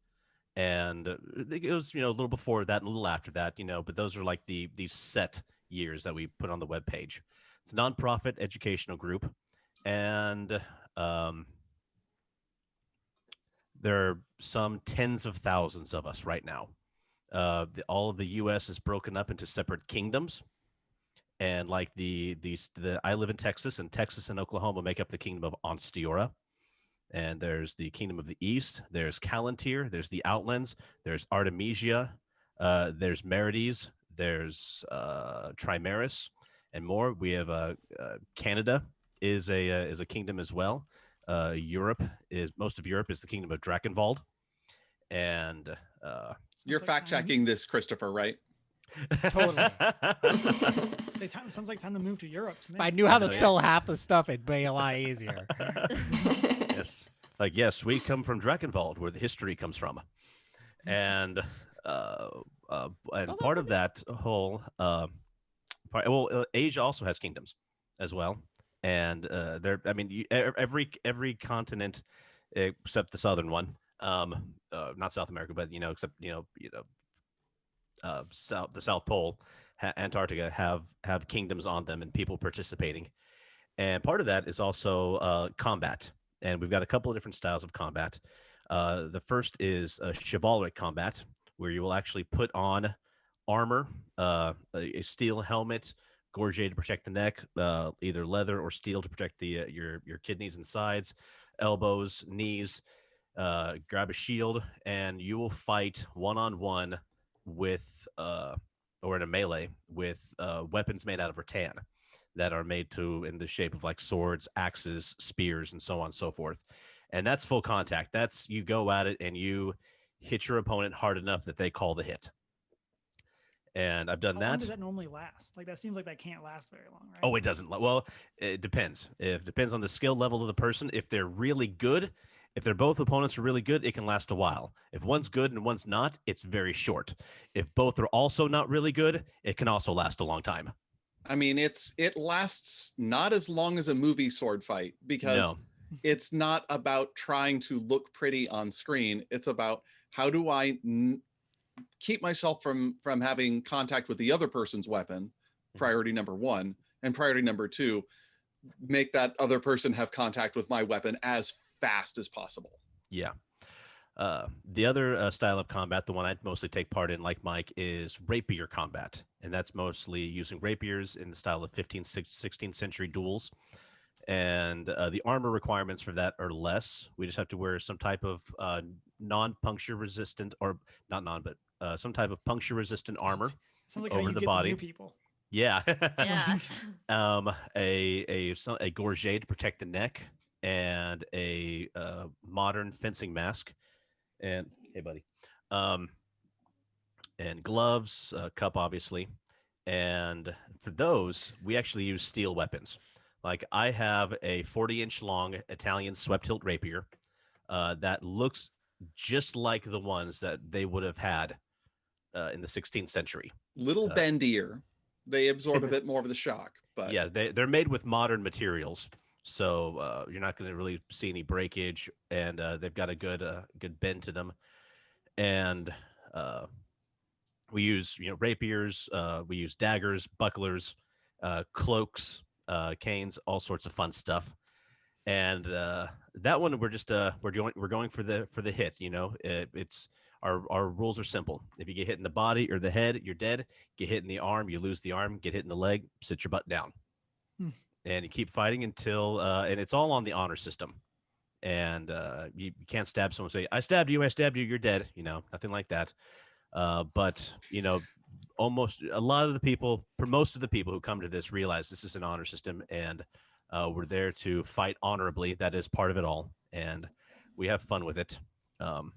And it goes, a little before that and a little after that, but those are like these set years that we put on the webpage. It's a nonprofit educational group, and there are some tens of thousands of us right now. All of the U.S. is broken up into separate kingdoms, and like the I live in Texas, and Texas and Oklahoma make up the kingdom of Onstiora. And there's the Kingdom of the East, there's Callantir, there's the Outlands, there's Artemisia, there's Merides, there's Trimaris, and more. We have Canada is a kingdom as well. Most of Europe is the Kingdom of Drakenwald, and you're fact checking this, Christopher, right? Totally. Sounds like time to move to Europe to me. If I knew how to spell half the stuff, it'd be a lot easier. Yes, we come from Drakenwald, where the history comes from, and part of that whole Asia also has kingdoms as well, and every continent except the southern one, not South America, but except the South Pole, Antarctica have kingdoms on them and people participating, and part of that is also combat. And we've got a couple of different styles of combat. The first is chivalric combat, where you will actually put on armor, a steel helmet, gorget to protect the neck, either leather or steel to protect your kidneys and sides, elbows, knees. Grab a shield, and you will fight one-on-one with, or in a melee with weapons made out of rattan that are made in the shape of like swords, axes, spears, and so on and so forth. And that's full contact. That's you go at it and you hit your opponent hard enough that they call the hit. And I've done that. How long does that normally last? Like that seems like that can't last very long, right? Oh, it doesn't. Well, it depends. It depends on the skill level of the person. If they're really good, if they're both opponents are really good, it can last a while. If one's good and one's not, it's very short. If both are also not really good, it can also last a long time. I mean, it lasts not as long as a movie sword fight, because it's not about trying to look pretty on screen. It's about how do I keep myself from having contact with the other person's weapon, priority number one, and priority number two, make that other person have contact with my weapon as fast as possible. Yeah. The other style of combat, the one I mostly take part in, like Mike, is rapier combat. And that's mostly using rapiers in the style of 15th, 16th century duels. And the armor requirements for that are less. We just have to wear some type of non-puncture resistant, or not non, but some type of puncture resistant armor like over the body. The new people. Yeah. Yeah. A gorget to protect the neck, and a modern fencing mask. And hey, buddy, and gloves, cup, obviously. And for those, we actually use steel weapons. Like I have a 40-inch long Italian swept hilt rapier that looks just like the ones that they would have had in the 16th century. Little bendier. They absorb a bit more of the shock, but yeah, they're made with modern materials. So you're not going to really see any breakage, and they've got a good bend to them. And We use rapiers, we use daggers, bucklers, cloaks, canes, all sorts of fun stuff. And that one we're going for the hit. It's our rules are simple. If you get hit in the body or the head, you're dead. Get hit in the arm, you lose the arm. Get hit in the leg, sit your butt down, Hmm. and you keep fighting until and it's all on the honor system. And you can't stab someone and say I stabbed you, you're dead. Nothing like that. But almost a lot of the people, for most of the people who come to this, realize this is an honor system, and we're there to fight honorably. That is part of it all, and we have fun with it. Um,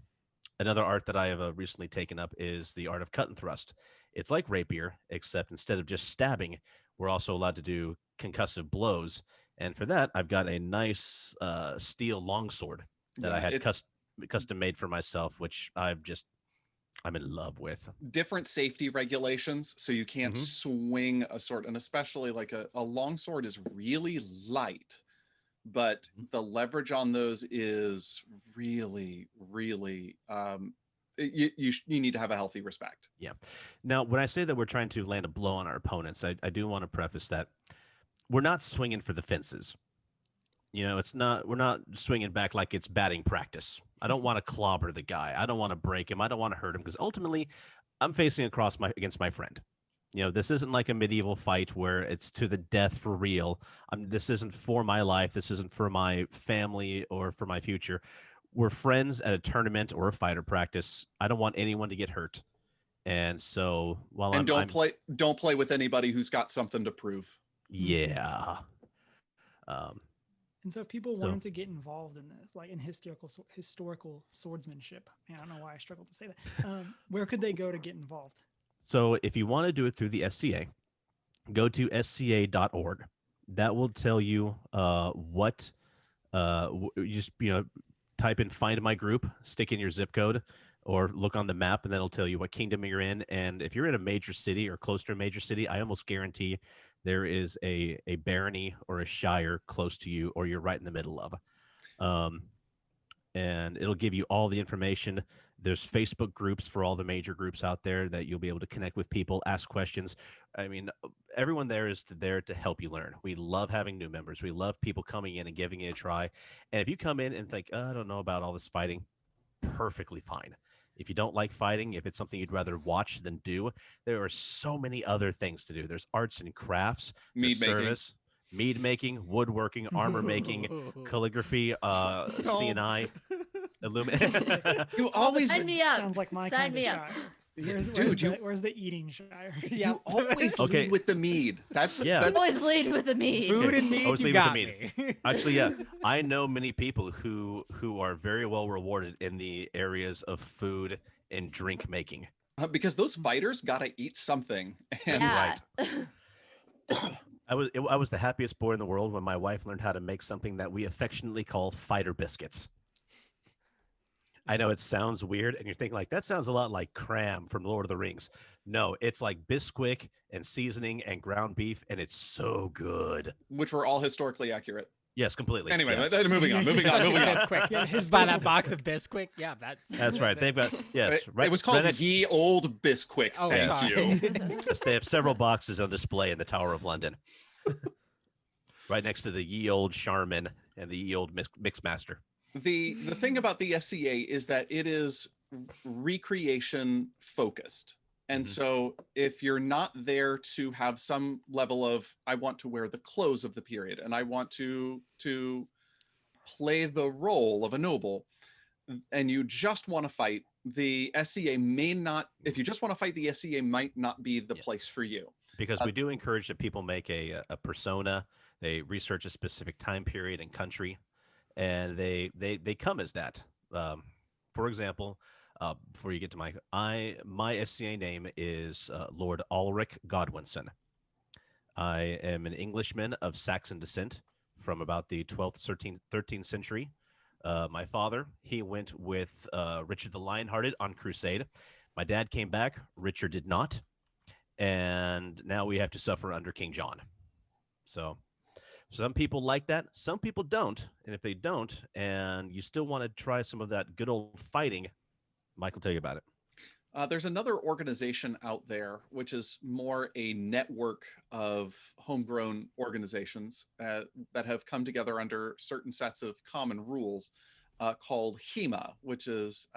Another art that I have recently taken up is the art of cut and thrust. It's like rapier, except instead of just stabbing, we're also allowed to do concussive blows. And for that, I've got a nice steel longsword that I Yeah, had custom made for myself, which I'm in love with. different safety regulations, so you can't Mhm. swing a sword, and especially like a long sword is really light, but the leverage on those is really, really you need to have a healthy respect. Yeah. Now, when I say that we're trying to land a blow on our opponents, I do want to preface that we're not swinging for the fences. We're not swinging back like it's batting practice. I don't want to clobber the guy. I don't want to break him. I don't want to hurt him because ultimately I'm facing against my friend. This isn't like a medieval fight where it's to the death for real. This isn't for my life. This isn't for my family or for my future. We're friends at a tournament or a fighter practice. I don't want anyone to get hurt. And so while And I'm don't play with anybody who's got something to prove. yeah. Um, And so if people So- wanted to get involved in this, like in historical swordsmanship, I don't know why I struggled to say that. Where could they go to get involved? So if you want to do it through the SCA, go to sca.org. That will tell you what you just type in find my group, stick in your zip code, or look on the map, and that'll tell you what kingdom you're in. And if you're in a major city or close to a major city, I almost guarantee there is a barony or a shire close to you, or you're right in the middle of. And it'll give you all the information. There's Facebook groups for all the major groups out there that you'll be able to connect with people, ask questions. I mean, everyone there is there to help you learn. We love having new members. We love people coming in and giving it a try. And if you come in and think, I don't know about all this fighting, perfectly fine. If you don't like fighting, if it's something you'd rather watch than do, there are so many other things to do. There's arts and crafts, Mead there's making. service, mead making, woodworking, armor making, calligraphy, CNI, You always Sign me up. Sounds like my Sign kind me of up. shire. Dude, Where's the eating shire? you always Okay. lead with the mead. That's Yeah. that's Always lead with the meat. Food and I meat, was you leaving with got the me. Actually, yeah, I know many people who are very well rewarded in the areas of food and drink making. because those fighters gotta eat something. And Yeah. I was the happiest boy in the world when my wife learned how to make something that we affectionately call fighter biscuits. I know it sounds weird, and you're thinking like that sounds a lot like cram from Lord of the Rings. No, it's like Bisquick and seasoning and ground beef, and it's so good. which were all historically accurate. Yes, completely. Anyway, yes. moving on. Bisquick. Yeah, Just buy that box of Bisquick. Yeah, That's right. They've got yes. Right, It was called right next- Ye Old Bisquick. Oh, Thank sorry. you. Yes, they have several boxes on display in the Tower of London, right next to the Ye Old Charmin and the Ye Old Mixmaster. The thing about the SCA is that it is recreation focused. And Mhm. so if you're not there to have some level of I want to wear the clothes of the period and I want to play the role of a noble, and you just want to fight, the SCA may not, if you just want to fight, the SCA might not be the Yeah. place for you. Because we do encourage that people make a persona, they research a specific time period and country, and they come as that. For example, before you get to my SCA name is Lord Ulrich Godwinson. I am an Englishman of Saxon descent from about the 12th, 13th century. My father, he went with Richard the Lionhearted on crusade. My dad came back. Richard did not. And now we have to suffer under King John. So some people like that. Some people don't. And if they don't, and you still want to try some of that good old fighting, Mike will tell you about it. There's another organization out there which is more a network of homegrown organizations that have come together under certain sets of common rules called HEMA, which is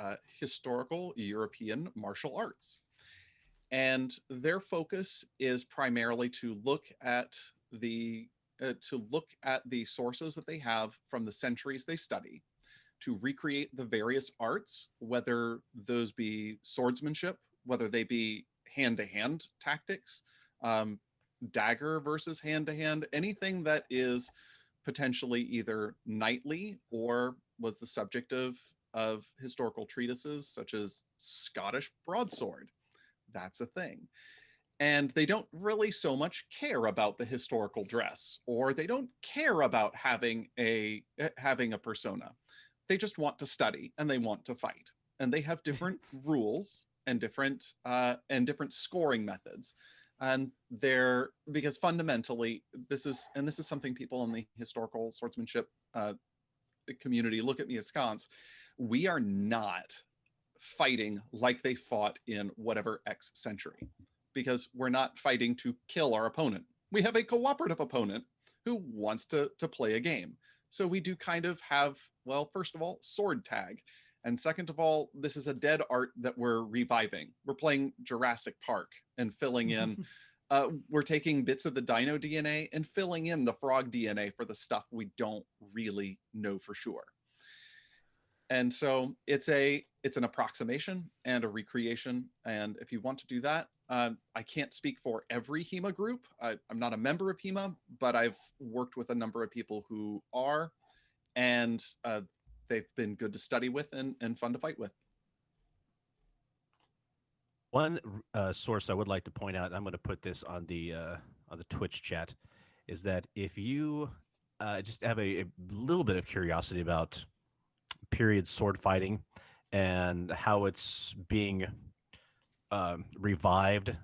Historical European Martial Arts. And their focus is primarily to look at the sources that they have from the centuries they study, to recreate the various arts, whether those be swordsmanship, whether they be hand-to-hand tactics, um, dagger versus hand-to-hand, anything that is potentially either knightly or was the subject of historical treatises, such as Scottish broadsword. That's a thing. And they don't really so much care about the historical dress, or they don't care about having a persona. They just want to study and they want to fight, and they have different rules and different scoring methods. And they're, because fundamentally this is something people in the historical swordsmanship community look at me askance. We are not fighting like they fought in whatever X century, because we're not fighting to kill our opponent. We have a cooperative opponent who wants to play a game. So we do kind of have, well, first of all, sword tag. And second of all, this is a dead art that we're reviving. We're playing Jurassic Park and filling in, we're taking bits of the dino DNA and filling in the frog DNA for the stuff we don't really know for sure. And so it's an approximation and a recreation. And if you want to do that, I can't speak for every HEMA group. I'm not a member of HEMA, but I've worked with a number of people who are, and they've been good to study with and fun to fight with. One source I would like to point out, I'm going to put this on the Twitch chat, is that if you just have a little bit of curiosity about period sword fighting and how it's being revived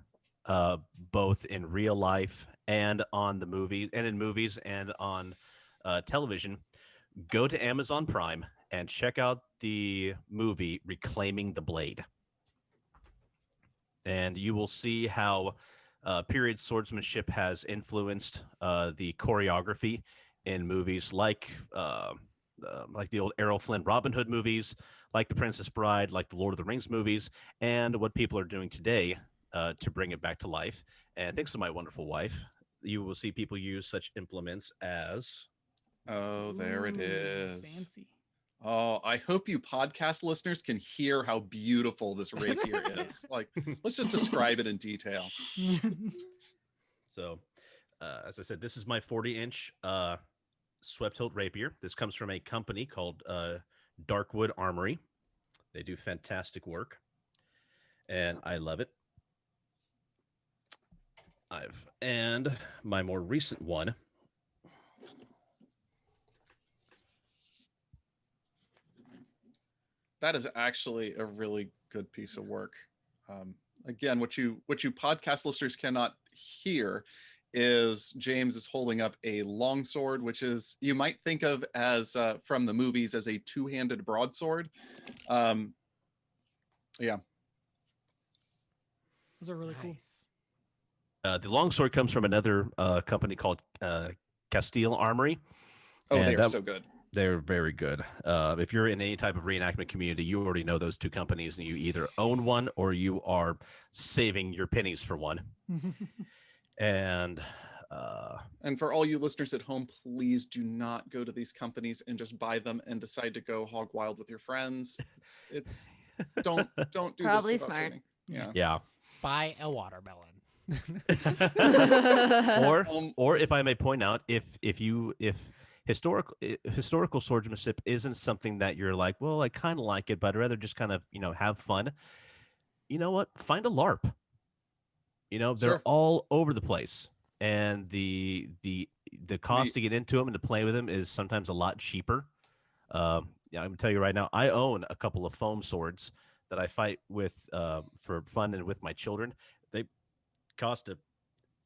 both in real life and on the movie and in movies and on television, go to Amazon Prime and check out the movie Reclaiming the Blade. And you will see how period swordsmanship has influenced the choreography in movies like the old Errol Flynn Robin Hood movies, like The Princess Bride, like the Lord of the Rings movies, and what people are doing today to bring it back to life. And thanks to my wonderful wife, you will see people use such implements as... Oh, there it is. Fancy. Oh, I hope you podcast listeners can hear how beautiful this rapier is. Like, let's just describe it in detail. So, as I said, this is my 40-inch swept hilt rapier. This comes from a company called Darkwood Armory. They do fantastic work, and I love it. And my more recent one. That is actually a really good piece of work. Again, what you podcast listeners cannot hear is James is holding up a longsword, which is, you might think of as from the movies as a two-handed broadsword. Yeah. Those are really cool. The longsword comes from another company called Castile Armory. Oh, they are so good. They're very good. If you're in any type of reenactment community, you already know those two companies, and you either own one or you are saving your pennies for one. And for all you listeners at home, please do not go to these companies and just buy them and decide to go hog wild with your friends. It's don't do Probably this without smart. training. Yeah. Buy a watermelon. or if I may point out, if historical swordsmanship isn't something that you're like, well, I kind of like it, but I'd rather just kind of, have fun. You know what? Find a LARP. They're Sure. all over the place, and the cost to get into them and to play with them is sometimes a lot cheaper. I'm gonna tell you right now, I own a couple of foam swords that I fight with for fun and with my children. They cost a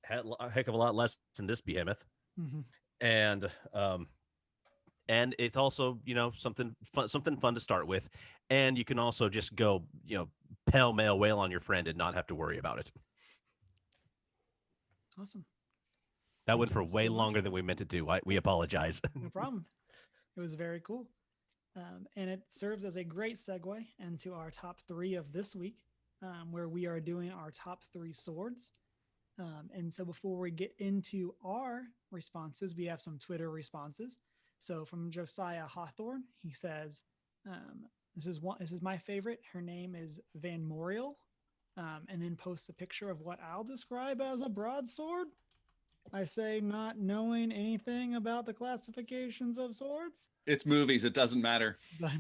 heck of a lot less than this behemoth. And it's also something fun to start with, and you can also just go pell-mell wail on your friend and not have to worry about it. Awesome. That Thank went you for way so much. longer than we meant to do. We apologize. No problem. It was very cool. And it serves as a great segue into our top 3 of this week, where we are doing our top 3 swords. And so before we get into our responses, we have some Twitter responses. So from Josiah Hawthorne, he says, this is my favorite. Her name is Van Morial. And then posts a picture of what I'll describe as a broadsword. I say not knowing anything about the classifications of swords. It's movies. It doesn't matter. But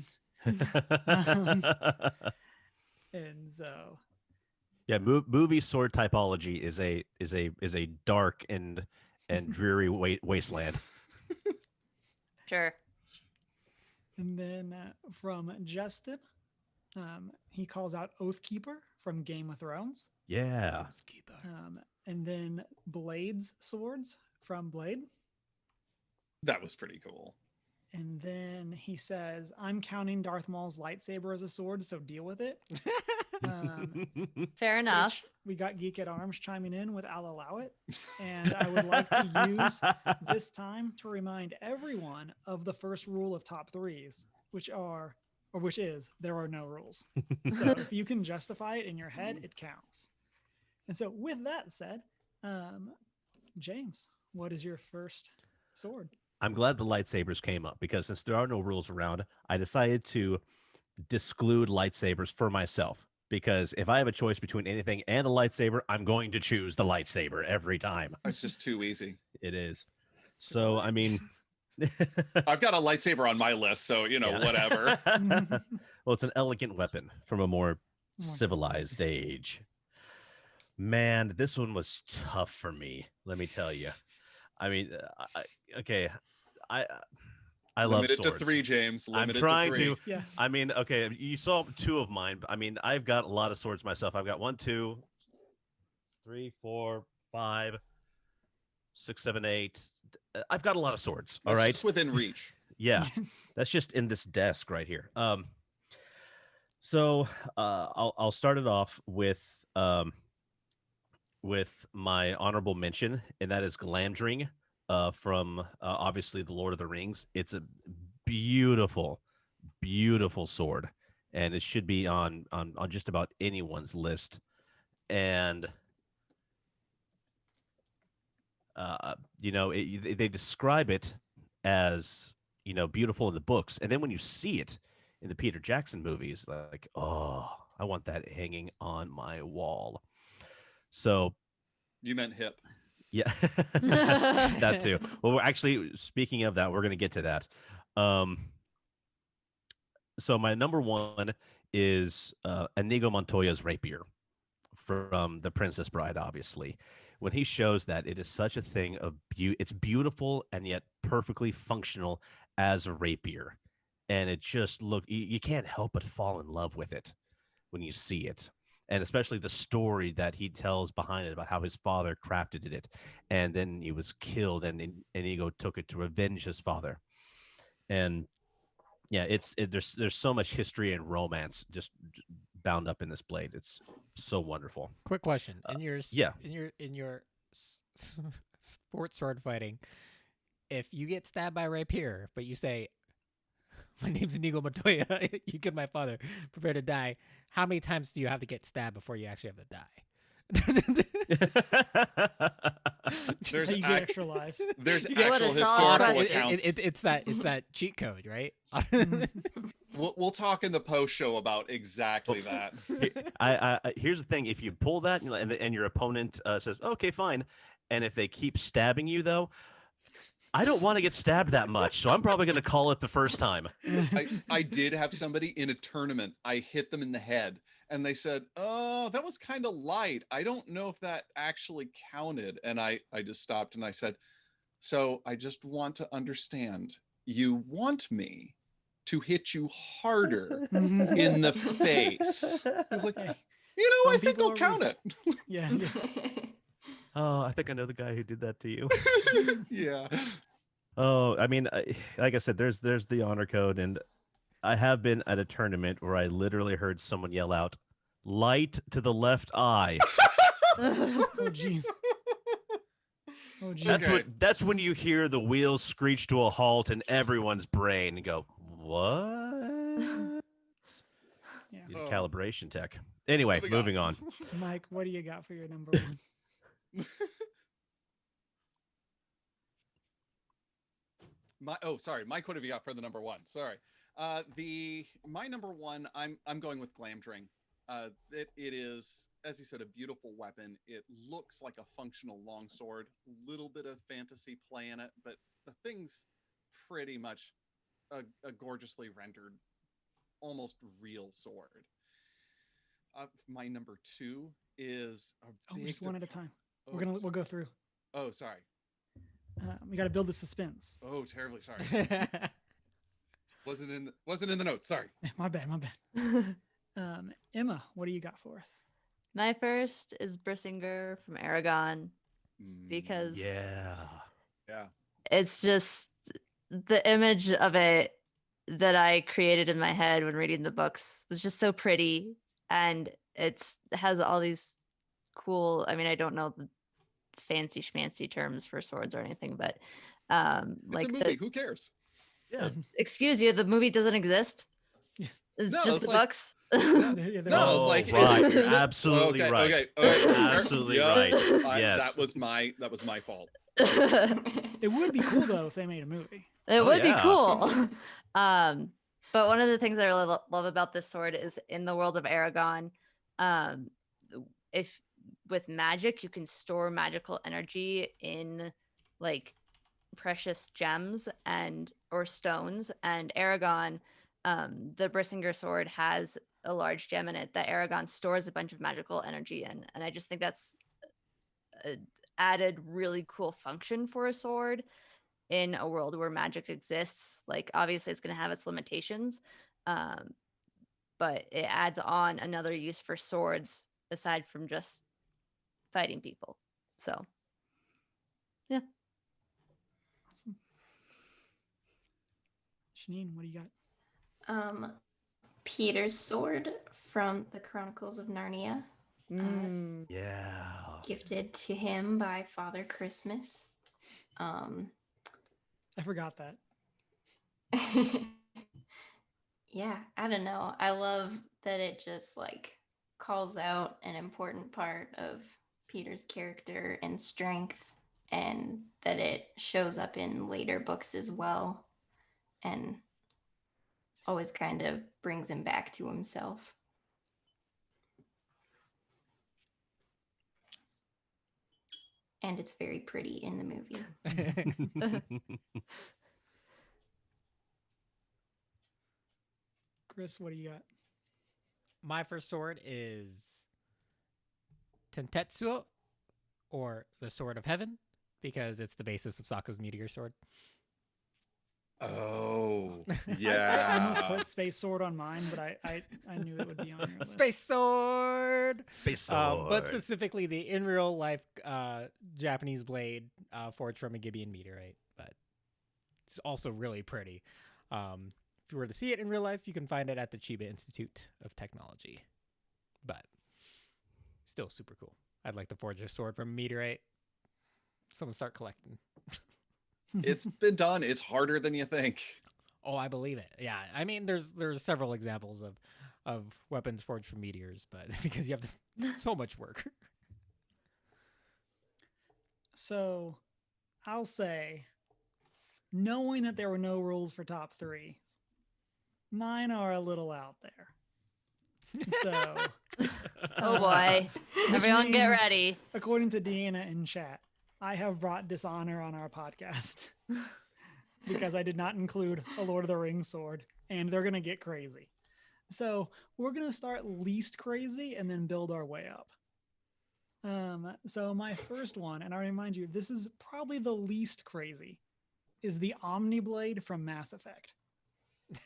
and so yeah, movie sword typology is a dark and dreary wasteland. Sure. and then from Justin, he calls out Oathkeeper from Game of Thrones. Yeah. And then Blades swords from Blade. That was pretty cool. And then he says, I'm counting Darth Maul's lightsaber as a sword, so deal with it. Fair enough. Which we got Geek at Arms chiming in with I'll allow it. And I would like to use this time to remind everyone of the first rule of top threes, which is there are no rules. So if you can justify it in your head, it counts. And so with that said, James, what is your first sword? I'm glad the lightsabers came up because since there are no rules around, I decided to disclude lightsabers for myself. Because if I have a choice between anything and a lightsaber, I'm going to choose the lightsaber every time. It's just too easy. It is. So, I mean... I've got a lightsaber on my list, so, whatever. Well, it's an elegant weapon from a more civilized age. Man, this one was tough for me, let me tell you. I mean, I love swords. Limit it to 3, James. Limit I'm trying it to 3. to. Yeah. I mean, okay, you saw 2 of mine. I mean, I've got a lot of swords myself. I've got 1, 2, 3, 4, 5, 6, 7, 8. I've got a lot of swords. All right, just within reach. Yeah, that's just in this desk right here. So I'll start it off with my honorable mention, and that is Glamdring from obviously the Lord of the Rings. It's a beautiful, beautiful sword, and it should be on just about anyone's list. And they describe it as beautiful in the books, and then when you see it in the Peter Jackson movies, like, oh, I want that hanging on my wall. So you meant hip. Yeah. That too. Well, we're actually, speaking of that, we're going to get to that. So my number 1 is Inigo Montoya's rapier from The Princess Bride, obviously. When he shows that, it is such a thing of beauty. It's beautiful and yet perfectly functional as a rapier. And it just you can't help but fall in love with it when you see it. And especially the story that he tells behind it about how his father crafted it, and then he was killed, and Inigo took it to revenge his father. And yeah, there's so much history and romance just bound up in this blade. It's so wonderful. Quick question: in your sports sword fighting, if you get stabbed by a rapier, but you say, "My name's Inigo Montoya. You killed my father. Prepare to die." How many times do you have to get stabbed before you actually have to die? There's how you get extra lives. There's actual historical accounts. It's that cheat code, right? We'll talk in the post show about exactly that. Here's the thing: if you pull that and your opponent says, "Okay, fine," and if they keep stabbing you, though, I don't want to get stabbed that much, so I'm probably going to call it the first time. I did have somebody in a tournament. I hit them in the head, and they said, "Oh, that was kind of light. I don't know if that actually counted." And I just stopped and I said, "So I just want to understand. You want me to hit you harder in the face?" I was like, I think I'll count it. Yeah. Oh, I think I know the guy who did that to you. Yeah. Oh, I mean, like I said, there's the honor code, and I have been at a tournament where I literally heard someone yell out, Light to the left eye. Oh jeez. Oh geez. That's when you hear the wheels screech to a halt in everyone's brain and go, what? Yeah. Need a calibration tech. Anyway, moving on. Mike, what do you got for your number one? Mike, what have you got for the number one? Sorry. My number one, I'm going with Glamdring. It is, as you said, a beautiful weapon. It looks like a functional longsword, a little bit of fantasy play in it, but the thing's pretty much a gorgeously rendered, almost real sword. My number two is just one at a time. We'll go through. Oh, sorry. We got to build the suspense. Oh, terribly sorry. Wasn't in the notes. Sorry. My bad. Emma, what do you got for us? My first is Brissinger from Aragon, because yeah, it's just the image of it that I created in my head when reading the books was just so pretty, and it has all these cool. I mean, I don't know the fancy schmancy terms for swords or anything, but it's a movie. Who cares? Yeah. Excuse you, the movie doesn't exist. It's just the books. No, it's like right. You're absolutely right. Okay. Absolutely right. Yes. That was my fault. It would be cool though if they made a movie. It would be cool. But one of the things I really love about this sword is in the world of Aragon, if with magic you can store magical energy in like precious gems or stones, and Aragon, the Brissinger sword has a large gem in it that Aragon stores a bunch of magical energy in, and I just think that's a added really cool function for a sword in a world where magic exists. Like obviously it's going to have its limitations, but it adds on another use for swords aside from just fighting people. So yeah. Awesome. Shanine, what do you got? Peter's sword from the Chronicles of Narnia. Yeah. Gifted to him by Father Christmas. I forgot that. Yeah, I don't know. I love that it just like calls out an important part of Peter's character and strength, and that it shows up in later books as well, and always kind of brings him back to himself. And it's very pretty in the movie. Chris, what do you got? My first sword is Tentetsuo, or the Sword of Heaven, because it's the basis of Sokka's meteor sword. Oh, I yeah. almost put Space Sword on mine, but I knew it would be on your list. Space sword. Space sword. But specifically the in real life Japanese blade forged from a Gibeon meteorite. But it's also really pretty. If you were to see it in real life, you can find it at the Chiba Institute of Technology. But still super cool. I'd like to forge a sword from a meteorite. Someone start collecting. It's been done. It's harder than you think. Oh, I believe it. Yeah, I mean, there's several examples of weapons forged from meteors, but because you have so much work. So, I'll say, knowing that there were no rules for top three, mine are a little out there. So, Oh boy. Everyone get means- ready. according to Deanna in chat, I have brought dishonor on our podcast because I did not include a Lord of the Rings sword, and they're going to get crazy. So we're going to start least crazy and then build our way up. So my first one, and I remind you, this is probably the least crazy, is the Omniblade from Mass Effect.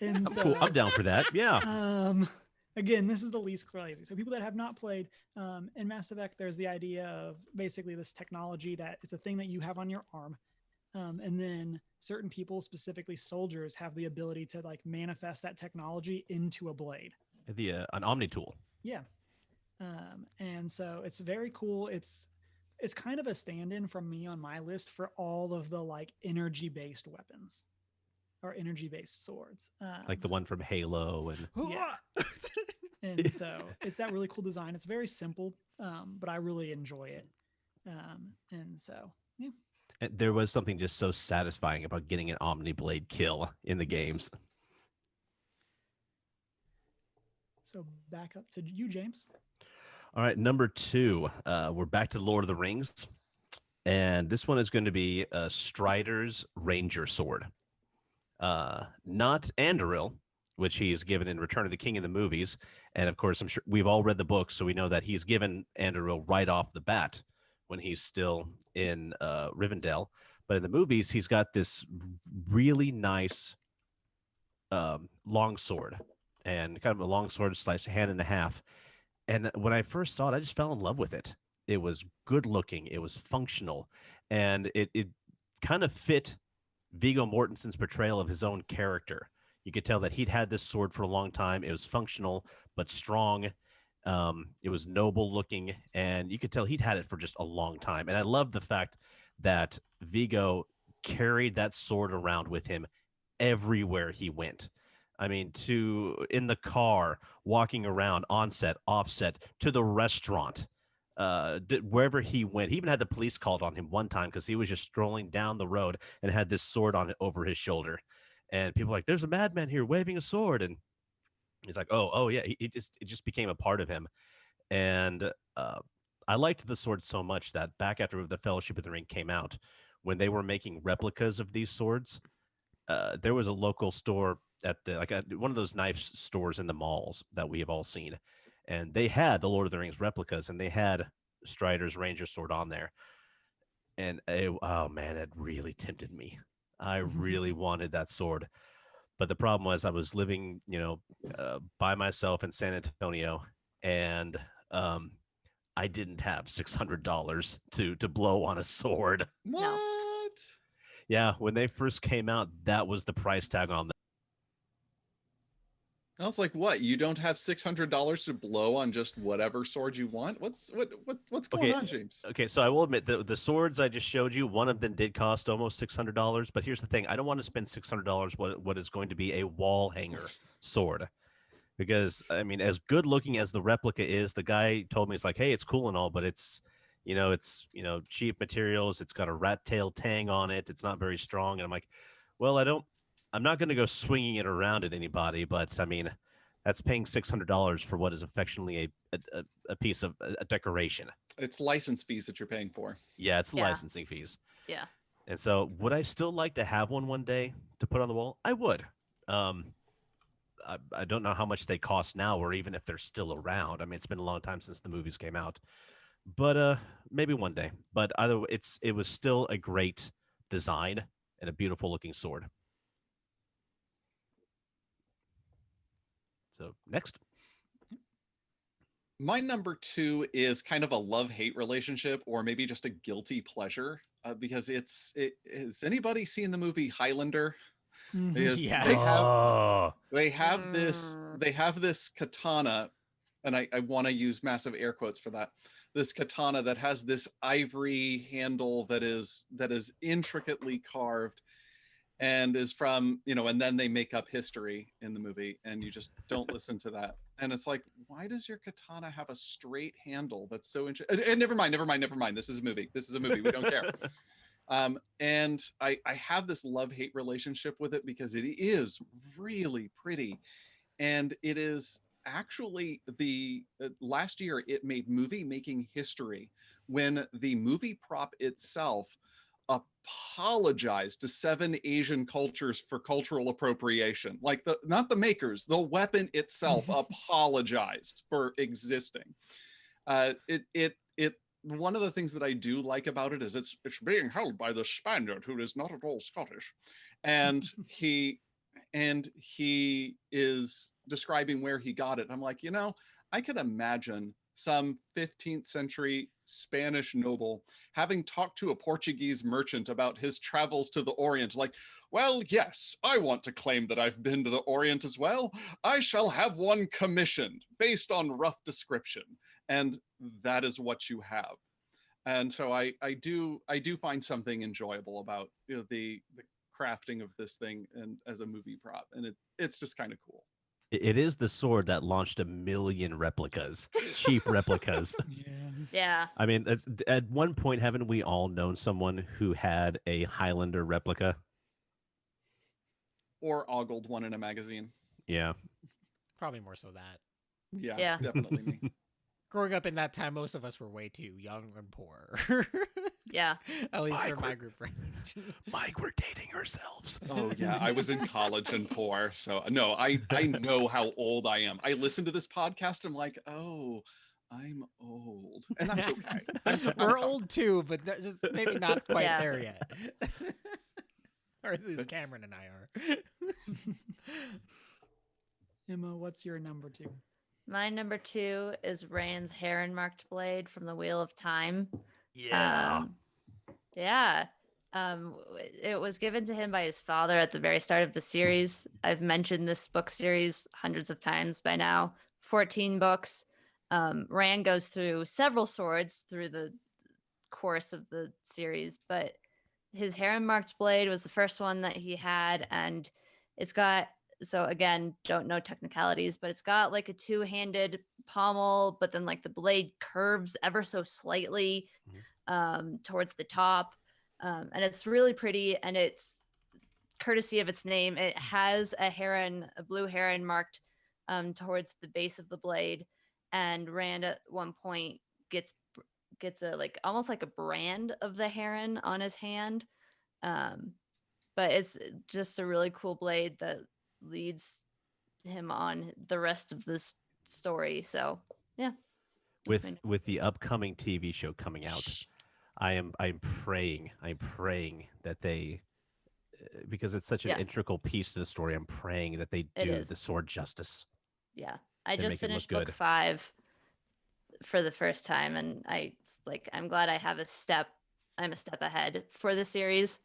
And so, Cool. I'm down for that. Yeah. Again, this is the least crazy. So people that have not played in Mass Effect, there's the idea of basically this technology that it's a thing that you have on your arm. And then certain people, specifically soldiers, have the ability to like manifest that technology into a blade. An Omni tool. Yeah. And so it's very cool. It's kind of a stand-in from me on my list for all of the like energy-based weapons or energy-based swords. Like the one from Halo and Yeah. And so it's that really cool design. It's very simple, but I really enjoy it. And so, yeah. and there was something just so satisfying about getting an Omni Blade kill in the games. So back up to you, James. All right, number 2, we're back to Lord of the Rings, and this one is going to be Strider's Ranger Sword. Not Anduril, which he's given in Return of the King in the movies, and of course, I'm sure we've all read the books, so we know that he's given Anduril right off the bat when he's still in Rivendell. But in the movies, he's got this really nice long sword, and kind of a long sword slash hand and a half. And when I first saw it, I just fell in love with it. It was good looking, it was functional, and it kind of fit Viggo Mortensen's portrayal of his own character. You could tell that he'd had this sword for a long time. It was functional but strong. It was noble looking, and you could tell he'd had it for just a long time. And I love the fact that Viggo carried that sword around with him everywhere he went. I mean, to in the car, walking around, on set, offset, to the restaurant, wherever he went. He even had the police called on him one time because he was just strolling down the road and had this sword on it over his shoulder. And people were like, "There's a madman here waving a sword," and he's like, "Oh yeah." It just became a part of him, and I liked the sword so much that back after the Fellowship of the Ring came out, when they were making replicas of these swords, there was a local store at one of those knife stores in the malls that we have all seen, and they had the Lord of the Rings replicas, and they had Strider's Ranger sword on there, and oh man, that really tempted me. I really wanted that sword, but the problem was I was living, by myself in San Antonio, and I didn't have $600 to blow on a sword. What? No. Yeah, when they first came out, that was the price tag on them. I was like, what? You don't have $600 to blow on just whatever sword you want? What's going on, James? Okay, so I will admit the swords I just showed you, one of them did cost almost $600. But here's the thing: I don't want to spend $600 what is going to be a wall hanger sword, because I mean, as good looking as the replica is, the guy told me it's like, hey, it's cool and all, but it's cheap materials. It's got a rat tail tang on it. It's not very strong. And I'm like, well, I'm not going to go swinging it around at anybody, but I mean, that's paying $600 for what is affectionately a piece of a decoration. It's license fees that you're paying for. Yeah, it's Yeah. licensing fees. Yeah. And so, would I still like to have one day to put on the wall? I would. I don't know how much they cost now, or even if they're still around. I mean, it's been a long time since the movies came out, but maybe one day. But either way, it was still a great design and a beautiful looking sword. So next, My number 2 is kind of a love-hate relationship, or maybe just a guilty pleasure, because has anybody seen the movie Highlander? Because Yes. they have this katana, and I want to use massive air quotes for that. This katana that has this ivory handle that is intricately carved, and is from, and then they make up history in the movie, and you just don't listen to that. And it's like, why does your katana have a straight handle that's so interesting? And never mind. This is a movie. We don't care. And I have this love-hate relationship with it because it is really pretty. And it is actually last year it made movie making history when the movie prop itself apologized to 7 Asian cultures for cultural appropriation. Like not the makers, the weapon itself apologized for existing. One of the things that I do like about it is it's being held by the Spaniard, who is not at all Scottish, and he is describing where he got it. I'm like, I could imagine some 15th century Spanish noble having talked to a Portuguese merchant about his travels to the Orient. Like, well, yes, I want to claim that I've been to the Orient as well. I shall have one commissioned based on rough description. And that is what you have. And so I do find something enjoyable about, you know, the crafting of this thing and as a movie prop. And it's just kind of cool. It is the sword that launched 1 million replicas, cheap replicas. Yeah. Yeah. I mean, at one point, haven't we all known someone who had a Highlander replica? Or ogled one in a magazine. Yeah. Probably more so that. Yeah. Definitely me. Growing up in that time, most of us were way too young and poor. Yeah. At least Mike, for my group friends. Mike, we're dating ourselves. Oh yeah, I was in college and poor, so no, I know how old I am. I listen to this podcast, I'm like, oh, I'm old, and that's okay. I'm We're comfortable. old too, but just maybe not quite Yeah. there yet. Or at least Cameron and I are. Emma, what's your number 2? My number 2 is Rand's heron marked blade from the Wheel of Time. Yeah. Yeah. It was given to him by his father at the very start of the series. I've mentioned this book series hundreds of times by now. 14 books. Rand goes through several swords through the course of the series, but his heron marked blade was the first one that he had, and it's got, so again, don't know technicalities, but it's got like a 2-handed pommel, but then like the blade curves ever so slightly towards the top. And it's really pretty, and it's courtesy of its name. It has a blue heron marked towards the base of the blade, and Rand at one point gets a like almost like a brand of the heron on his hand. But it's just a really cool blade that leads him on the rest of this story. So yeah. With the upcoming TV show coming out, I'm praying that they, because it's such an integral piece to the story, I'm praying that they do the sword justice. Yeah. I They just make it look finished book good. 5 for the first time, and I'm glad I'm a step ahead for the series.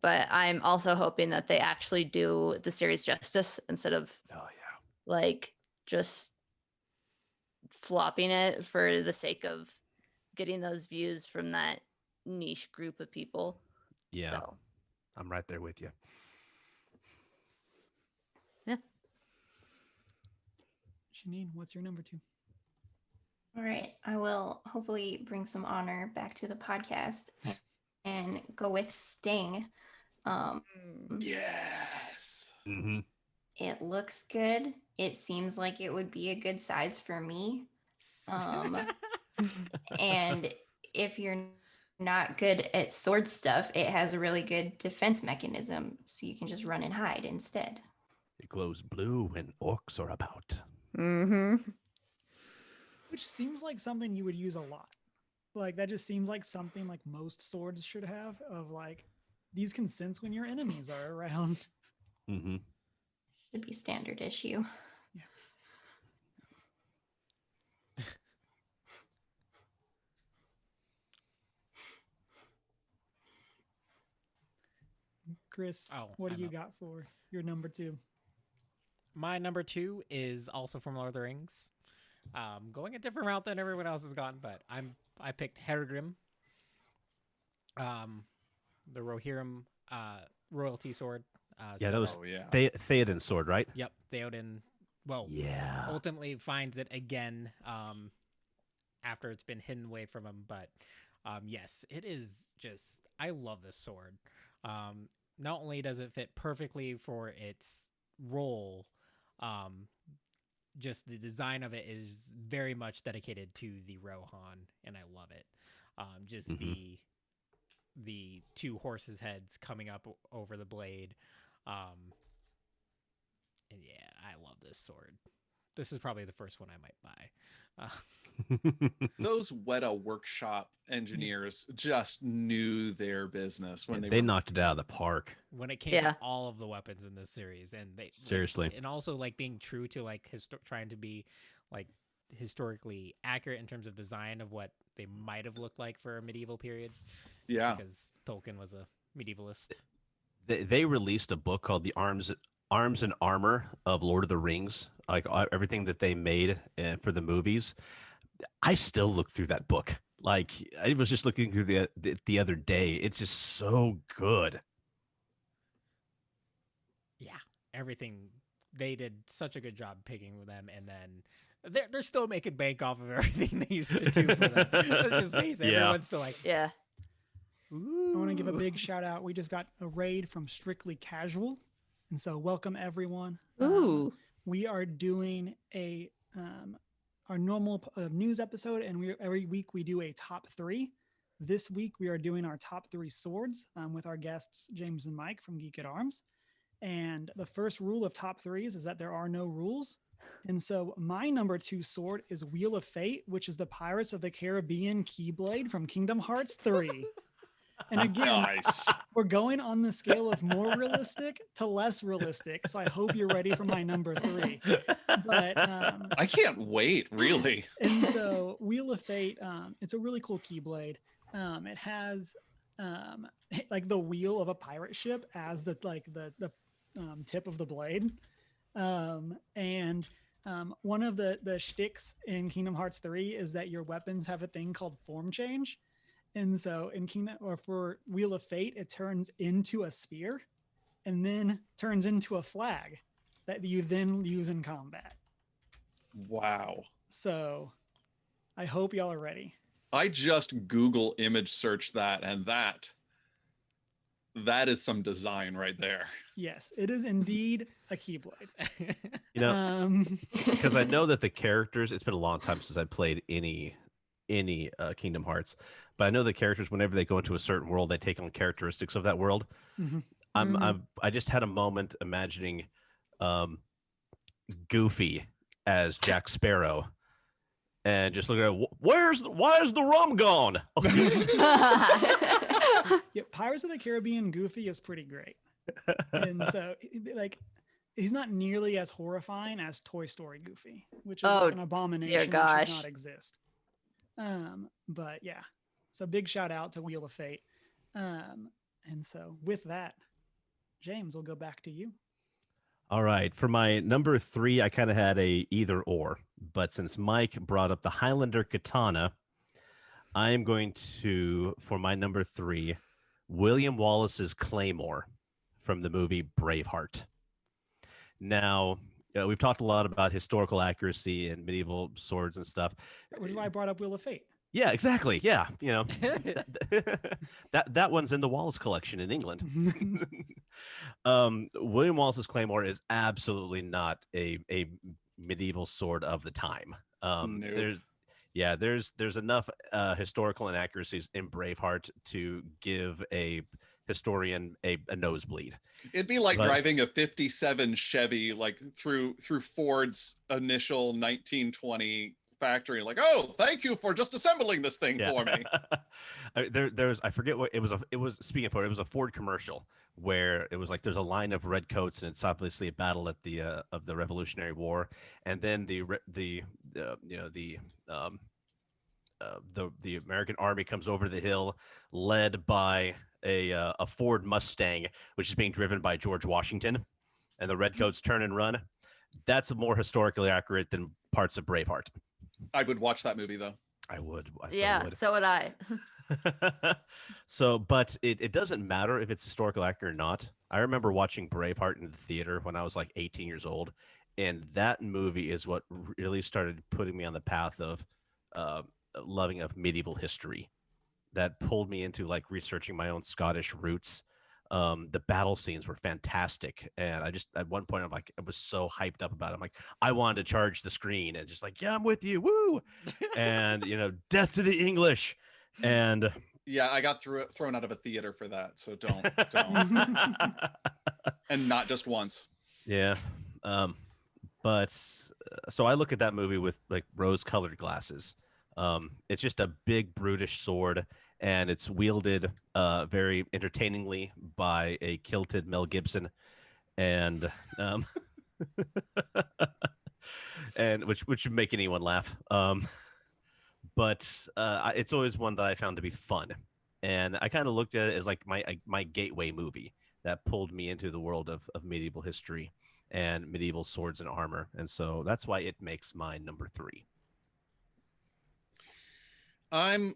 But I'm also hoping that they actually do the series justice instead of like just flopping it for the sake of getting those views from that niche group of people. Yeah. So, I'm right there with you. yeah. Janine, what's your number 2? All right. I will hopefully bring some honor back to the podcast and go with Sting. Yes. Mm-hmm. It looks good. It seems like it would be a good size for me. And if you're not good at sword stuff, it has a really good defense mechanism, so you can just run and hide instead. It glows blue when orcs are about. Mm-hmm. Which seems like something you would use a lot. Like that just seems like something like most swords should have, of like these can sense when your enemies are around. Mm-hmm. Should be standard issue. Yeah. Chris, what do you got for your number 2? My number 2 is also from Lord of the Rings. Going a different route than everyone else has gone, but I picked Hergrim, the Rohirrim royalty sword. That was yeah. Theoden's sword, right? Yep, Theoden. Well, yeah. ultimately finds it again after it's been hidden away from him. But yes, it is just, I love this sword. Not only does it fit perfectly for its role, just the design of it is very much dedicated to the Rohan, and I love it. Just the 2 horses' heads coming up over the blade. And yeah, I love this sword. This is probably the first one I might buy. Those Weta Workshop engineers just knew their business when they knocked it out of the park. When it came to all of the weapons in this series, and they seriously, and also like being true to like trying to be like historically accurate in terms of design of what they might have looked like for a medieval period. Yeah. Because Tolkien was a medievalist. They released a book called The Arms and Armor of Lord of the Rings, like everything that they made for the movies. I still look through that book. Like I was just looking through the other day. It's just so good. Yeah, everything they did such a good job picking them, and then they're still making bank off of everything they used to do for them. Let's just face it, Yeah. everyone's still like, Yeah. ooh. I want to give a big shout out. We just got a raid from Strictly Casual, and so welcome everyone. Ooh. We are doing our normal news episode, and every week we do a top 3. This week we are doing our top 3 swords with our guests James and Mike from Geek at Arms. And the first rule of top 3s is that there are no rules. And so my number 2 sword is Wheel of Fate, which is the Pirates of the Caribbean Keyblade from Kingdom Hearts 3. And again, Nice. we're going on the scale of more realistic to less realistic. So I hope you're ready for my number 3. But I can't wait, really. and so Wheel of Fate, it's a really cool Keyblade. It has like the wheel of a pirate ship as the tip of the blade. And one of the shticks in Kingdom Hearts 3 is that your weapons have a thing called form change. And so for Wheel of Fate, it turns into a spear and then turns into a flag that you then use in combat. Wow. So I hope y'all are ready. I just Google image search that, and that is some design right there. Yes, it is indeed a Keyblade. You know, because I know that the characters. It's been a long time since I played any Kingdom Hearts, but I know the characters. Whenever they go into a certain world, they take on characteristics of that world. Mm-hmm. I just had a moment imagining Goofy as Jack Sparrow, and just looking at why is the rum gone? Yeah, Pirates of the Caribbean Goofy is pretty great. And so like he's not nearly as horrifying as Toy Story Goofy, which is like an abomination that should not exist. But yeah. So big shout out to Wheel of Fate. And so with that, James, we'll go back to you. All right. For my number 3, I kind of had a either or, but since Mike brought up the Highlander katana, I am going to, for my number 3, William Wallace's Claymore from the movie Braveheart. Now, we've talked a lot about historical accuracy and medieval swords and stuff. Which is why I brought up Wheel of Fate. Yeah, exactly. Yeah, you know, that one's in the Wallace collection in England. William Wallace's Claymore is absolutely not a medieval sword of the time. Nope. There's enough historical inaccuracies in Braveheart to give a historian a nosebleed. It'd be like driving a 57 Chevy like through Ford's initial 1920 factory, like, oh, thank you for just assembling this thing for me. There's I forget what it was speaking of Ford, it was a Ford commercial where it was like there's a line of red coats and it's obviously a battle at the of the Revolutionary War, and then the American army comes over the hill led by a Ford Mustang, which is being driven by George Washington, and the redcoats turn and run. That's more historically accurate than parts of Braveheart. I would watch that movie though. I would. So would I. So, but it doesn't matter if it's historical accurate or not. I remember watching Braveheart in the theater when I was like 18 years old, and that movie is what really started putting me on the path of loving of medieval history. That pulled me into like researching my own Scottish roots. The battle scenes were fantastic, and I just at one point I was so hyped up about it. I'm like, I wanted to charge the screen and just like, yeah, I'm with you, woo, and death to the English, and yeah, I got thrown out of a theater for that, so don't, and not just once. Yeah, but so I look at that movie with like rose-colored glasses. It's just a big brutish sword, and it's wielded very entertainingly by a kilted Mel Gibson, and and which would make anyone laugh. But it's always one that I found to be fun, and I kind of looked at it as like my gateway movie that pulled me into the world of medieval history and medieval swords and armor, and so that's why it makes my number 3. I'm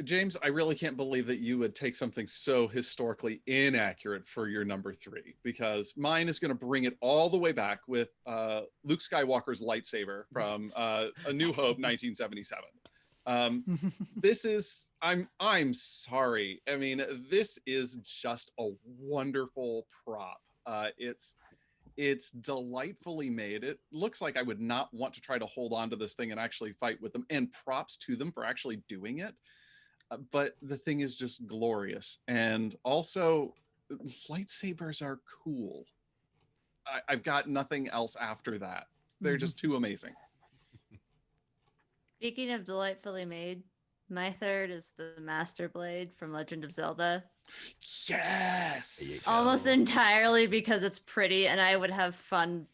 James, I really can't believe that you would take something so historically inaccurate for your number 3, because mine is going to bring it all the way back with Luke Skywalker's lightsaber from A New Hope, 1977. This is I'm sorry. I mean, this is just a wonderful prop. It's delightfully made. It looks like I would not want to try to hold on to this thing and actually fight with them, and props to them for actually doing it. But the thing is just glorious. And also, lightsabers are cool. I've got nothing else after that. They're just too amazing. Speaking of delightfully made, my third is the Master Blade from Legend of Zelda. Yes. Almost entirely because it's pretty and I would have fun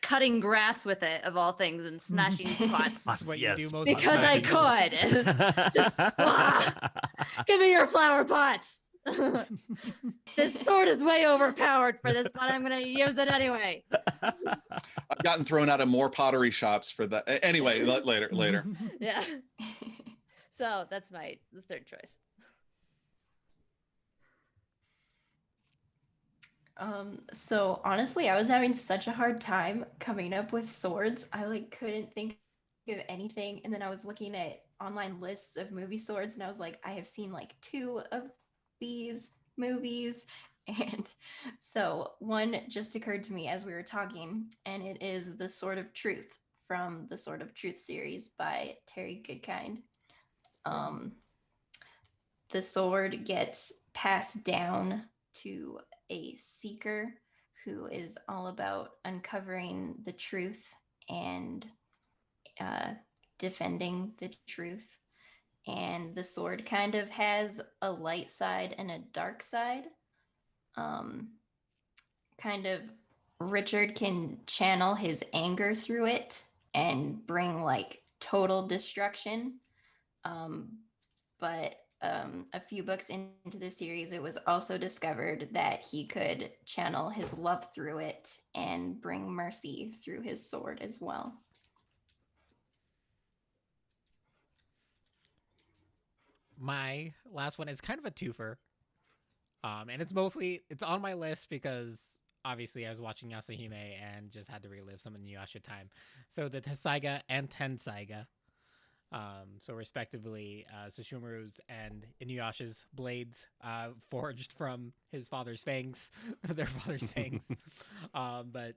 cutting grass with it, of all things, and smashing pots. That's what you do most because of the I time. could. Just give me your flower pots. This sword is way overpowered for this, but I'm gonna use it anyway. I've gotten thrown out of more pottery shops for that. Anyway, later. Yeah. So that's the third choice. So honestly, I was having such a hard time coming up with swords. I couldn't think of anything, and then I was looking at online lists of movie swords, and I was like, I have seen 2 of these movies, and so one just occurred to me as we were talking, and it is The Sword of Truth from the Sword of Truth series by Terry Goodkind. The sword gets passed down to a seeker who is all about uncovering the truth and defending the truth. And the sword kind of has a light side and a dark side. Kind of Richard can channel his anger through it and bring total destruction. But a few books into the series, it was also discovered that he could channel his love through it and bring mercy through his sword as well. My last one is kind of a twofer. And it's on my list because obviously I was watching Yasuhime and just had to relive some of the Inuyasha time. So the Tessaiga and Tensaiga. So respectively, Sesshomaru's and Inuyasha's blades, forged from his father's fangs, their father's fangs. But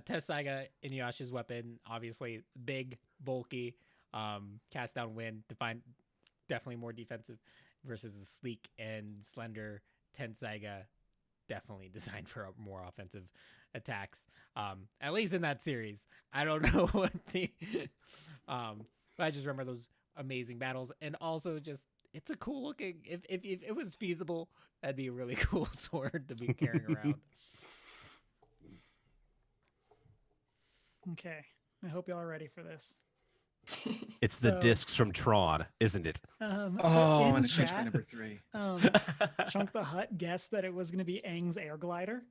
Tessaiga, Inuyasha's weapon, obviously big, bulky, cast down wind, definitely more defensive, versus the sleek and slender Tensaiga, definitely designed for more offensive attacks. At least in that series. I don't know what the but I just remember those amazing battles, and also just it's a cool looking. If it was feasible, that'd be a really cool sword to be carrying around. Okay, I hope y'all are ready for this. It's the discs from Tron, isn't it? And it's changed my number 3. Chunk the Hut guessed that it was going to be Aang's air glider.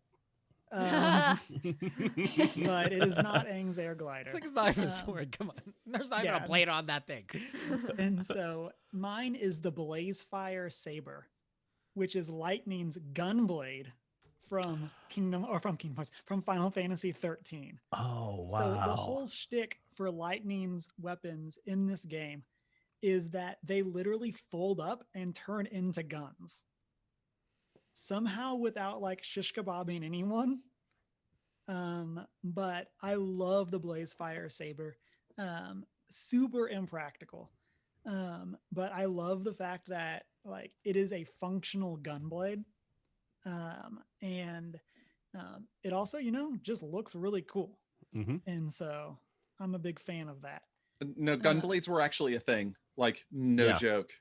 But it is not Aang's air glider. It's not even a sword. Come on. There's not even a blade on that thing. And so mine is the Blazefire Saber, which is Lightning's gunblade from from Final Fantasy 13. Oh, wow. So the whole shtick for Lightning's weapons in this game is that they literally fold up and turn into guns. Somehow without shish kebabbing anyone. But I love the Blazefire Saber. Super impractical. But I love the fact that it is a functional gunblade. And it also, just looks really cool. Mm-hmm. And so I'm a big fan of that. No, gunblades were actually a thing. No joke.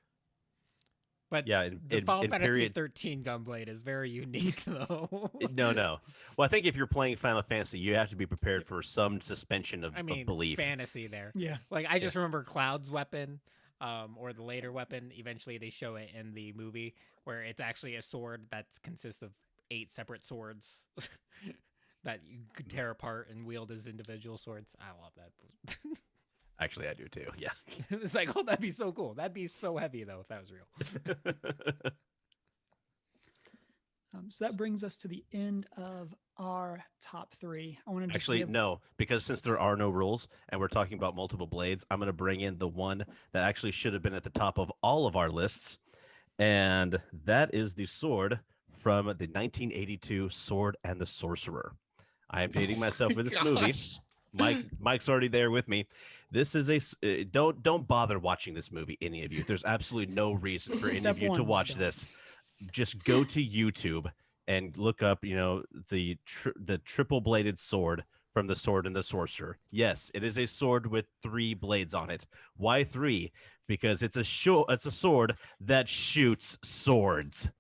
But Yeah, the Final Fantasy period. 13 Gunblade is very unique, though. No. Well, I think if you're playing Final Fantasy, you have to be prepared for some suspension of, I mean, of belief. fantasy there. Yeah. Like, I just remember Cloud's weapon, or the later weapon. Eventually, they show it in the movie where it's actually a sword that consists of 8 separate swords that you could tear apart and wield as individual swords. I love that. Actually, I do too. Yeah. It's like, oh, that'd be so cool. That'd be so heavy, though, if that was real. So that brings us to the end of our top 3. I want to Actually, no, because since there are no rules and we're talking about multiple blades, I'm going to bring in the one that actually should have been at the top of all of our lists. And that is the sword from the 1982 Sword and the Sorcerer. I am dating myself with this movie. Mike's already there with me. This is don't bother watching this movie, any of you. There's absolutely no reason for any of you to watch this. Just go to YouTube and look up, the triple-bladed sword from the Sword and the Sorcerer. Yes, it is a sword with 3 blades on it. Why 3? Because it's a sword that shoots swords.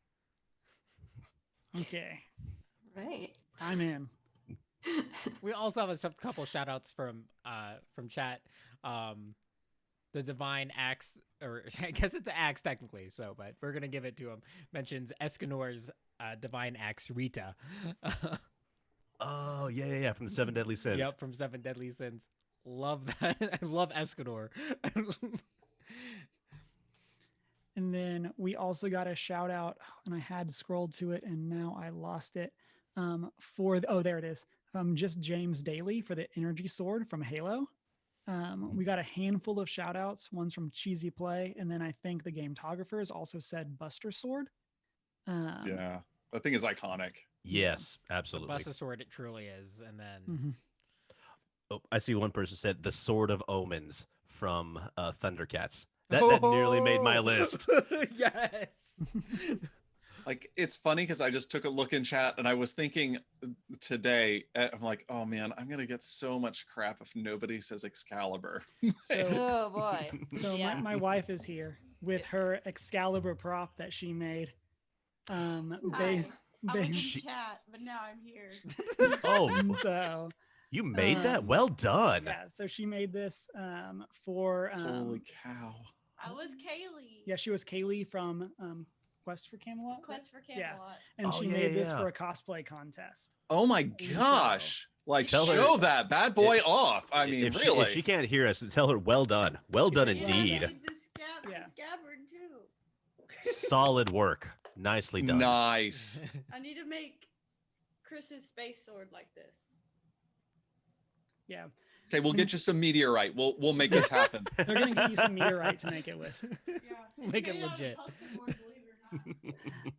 Okay. Right. I'm in. We also have a couple shout outs from chat. The Divine Axe, or I guess it's an axe technically, but we're gonna give it to him. Mentions Escanor's Divine Axe Rita. Oh yeah, from the 7 Deadly Sins. Yep, from 7 Deadly Sins. Love that. I love Escanor. And then we also got a shout out, and I had scrolled to it, and now I lost it. There it is. Just James Daly for the Energy Sword from Halo. We got a handful of shout outs, one's from Cheesy Play, and then I think the Gametographers also said Buster Sword. Yeah, that thing is iconic. Yes, absolutely. The Buster Sword, it truly is. And then Oh, I see one person said the Sword of Omens from Thundercats. That nearly made my list. Yes. Like, it's funny because I just took a look in chat and I was thinking today, I'm like, oh man, I'm gonna get so much crap if nobody says Excalibur. Oh boy. So Yeah. my wife is here with her Excalibur prop that she made. Hi. Based, I was in based, chat, but now I'm here. Oh, so you made that? Well done. yeah, so she made this for Holy cow. I was Kaylee. yeah, she was Kaylee from Quest for Camelot. Quest for Yeah. Camelot. And Oh, she yeah, made this yeah. for a cosplay contest. Oh my gosh. Like, Tell her- show that bad boy off. I mean, if really. she can't hear us, tell her well done. Well done Yeah, indeed. I made the Yeah. scabbard too. Solid work. Nicely done. Nice. I need to make Chris's space sword like this. Yeah, Okay, we'll get you some meteorite. We'll make this happen. they're gonna get you some meteorite to make it with. Yeah. Make it made out of legit. custom board, believe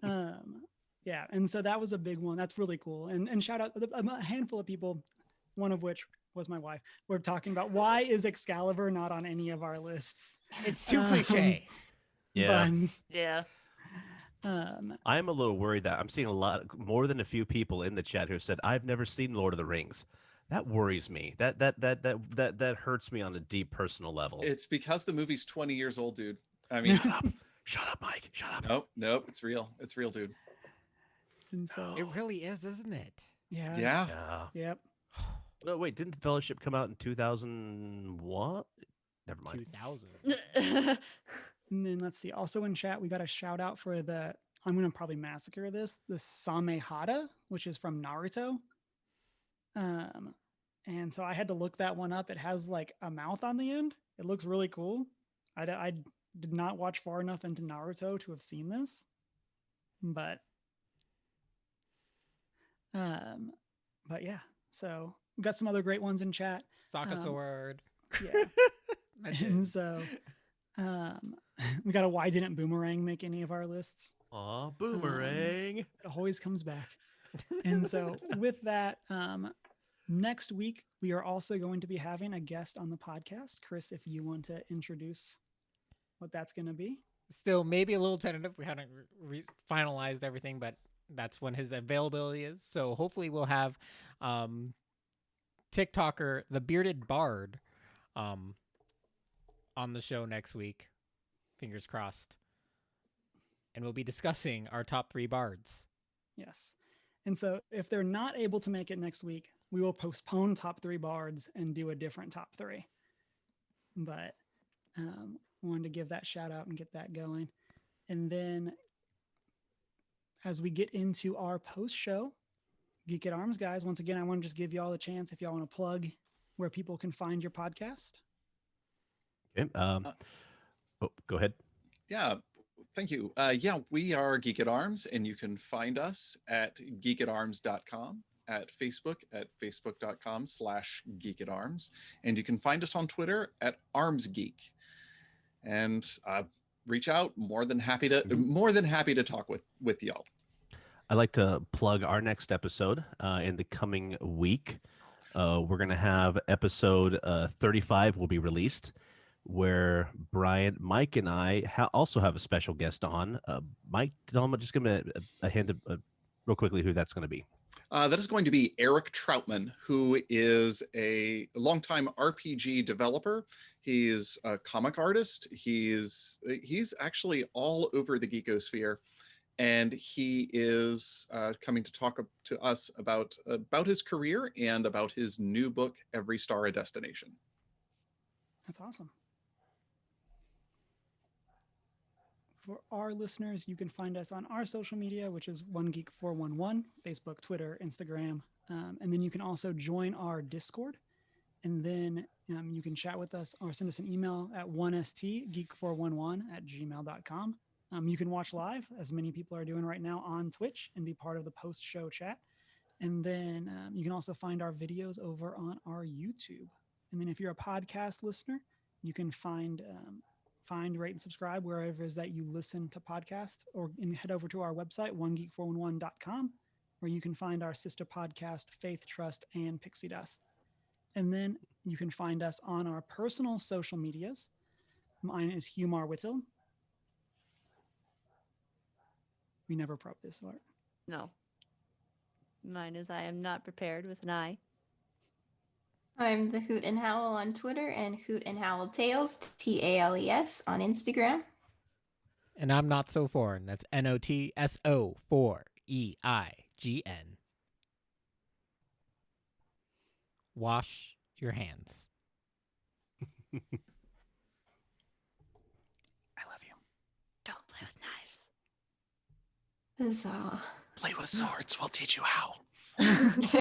it or not. Yeah, and so that was a big one. That's really cool. And shout out a handful of people, one of which was my wife. We're talking about why is Excalibur not on any of our lists? It's too cliche. Yeah. Yeah. I am a little worried that I'm seeing more than a few people in the chat who said, I've never seen Lord of the Rings. That worries me. That hurts me on a deep personal level. It's because the movie's 20 years old, dude. I mean, Shut up, Mike. Shut up. nope. It's real. It's real, dude. And so It really is, isn't it? yeah, Yeah. yep. No, wait. Didn't the Fellowship come out in 2001? Never mind. 2000. And then let's see. Also in chat, we got a shout out for the. I'm gonna probably massacre this. The Samehada, which is from Naruto. And so I had to look that one up. It has like a mouth on the end. It looks really cool. I did not watch far enough into Naruto to have seen this, but yeah. So we got some other great ones in chat. Sokka sword. Yeah. Mention. And so we got a why didn't Boomerang make any of our lists? Aw, Boomerang. It always comes back. And so with that, next week we are also going to be having a guest on the podcast. Chris, if you want to introduce what that's going to be. Still maybe a little tentative. We haven't finalized everything, but that's when his availability is. So hopefully we'll have TikToker the Bearded Bard on the show next week. Fingers crossed. and we'll be discussing our top 3 bards. Yes. And so if they're not able to make it next week, we will postpone top 3 bards and do a different top 3. But wanted to give that shout out and get that going. And then as we get into our post show, Geek at Arms, guys, once again, I want to just give you all a chance if y'all want to plug where people can find your podcast. Okay. Go ahead. Yeah, thank you. Yeah, we are Geek at Arms, and you can find us at geekatarms.com, at facebook.com/Geek at Arms, and you can find us on Twitter at ArmsGeek. And reach out. More than happy to talk with y'all. I'd like to plug our next episode in the coming week. We're going to have episode 35 will be released, where Mike, and I also have a special guest on. Mike, just give me a hint real quickly who that's going to be. That is going to be Eric Troutman, who is a longtime RPG developer. He's a comic artist. He's actually all over the geekosphere, and he is coming to talk to us about his career and about his new book, Every Star a Destination. That's awesome. For our listeners, you can find us on our social media, which is OneGeek411, Facebook, Twitter, Instagram. And then you can also join our Discord. And then you can chat with us or send us an email at 1stgeek411@gmail.com. You can watch live, as many people are doing right now, on Twitch and be part of the post-show chat. And then you can also find our videos over on our YouTube. And then if you're a podcast listener, you can find, rate, and subscribe wherever it is that you listen to podcasts, or head over to our website, onegeek411.com, where you can find our sister podcast, Faith, Trust, and Pixie Dust. And then you can find us on our personal social medias. Mine is Humar Whittle. We never probe this, Art. No. Mine is I am not prepared with an I. I'm the Hoot and Howl on Twitter and Hoot and Howl Tales, TALES, on Instagram. And I'm Not So Foreign. That's NOTSO4EIGN. Wash your hands. I love you. Don't play with knives. Huzzah. Play with swords. We'll teach you how.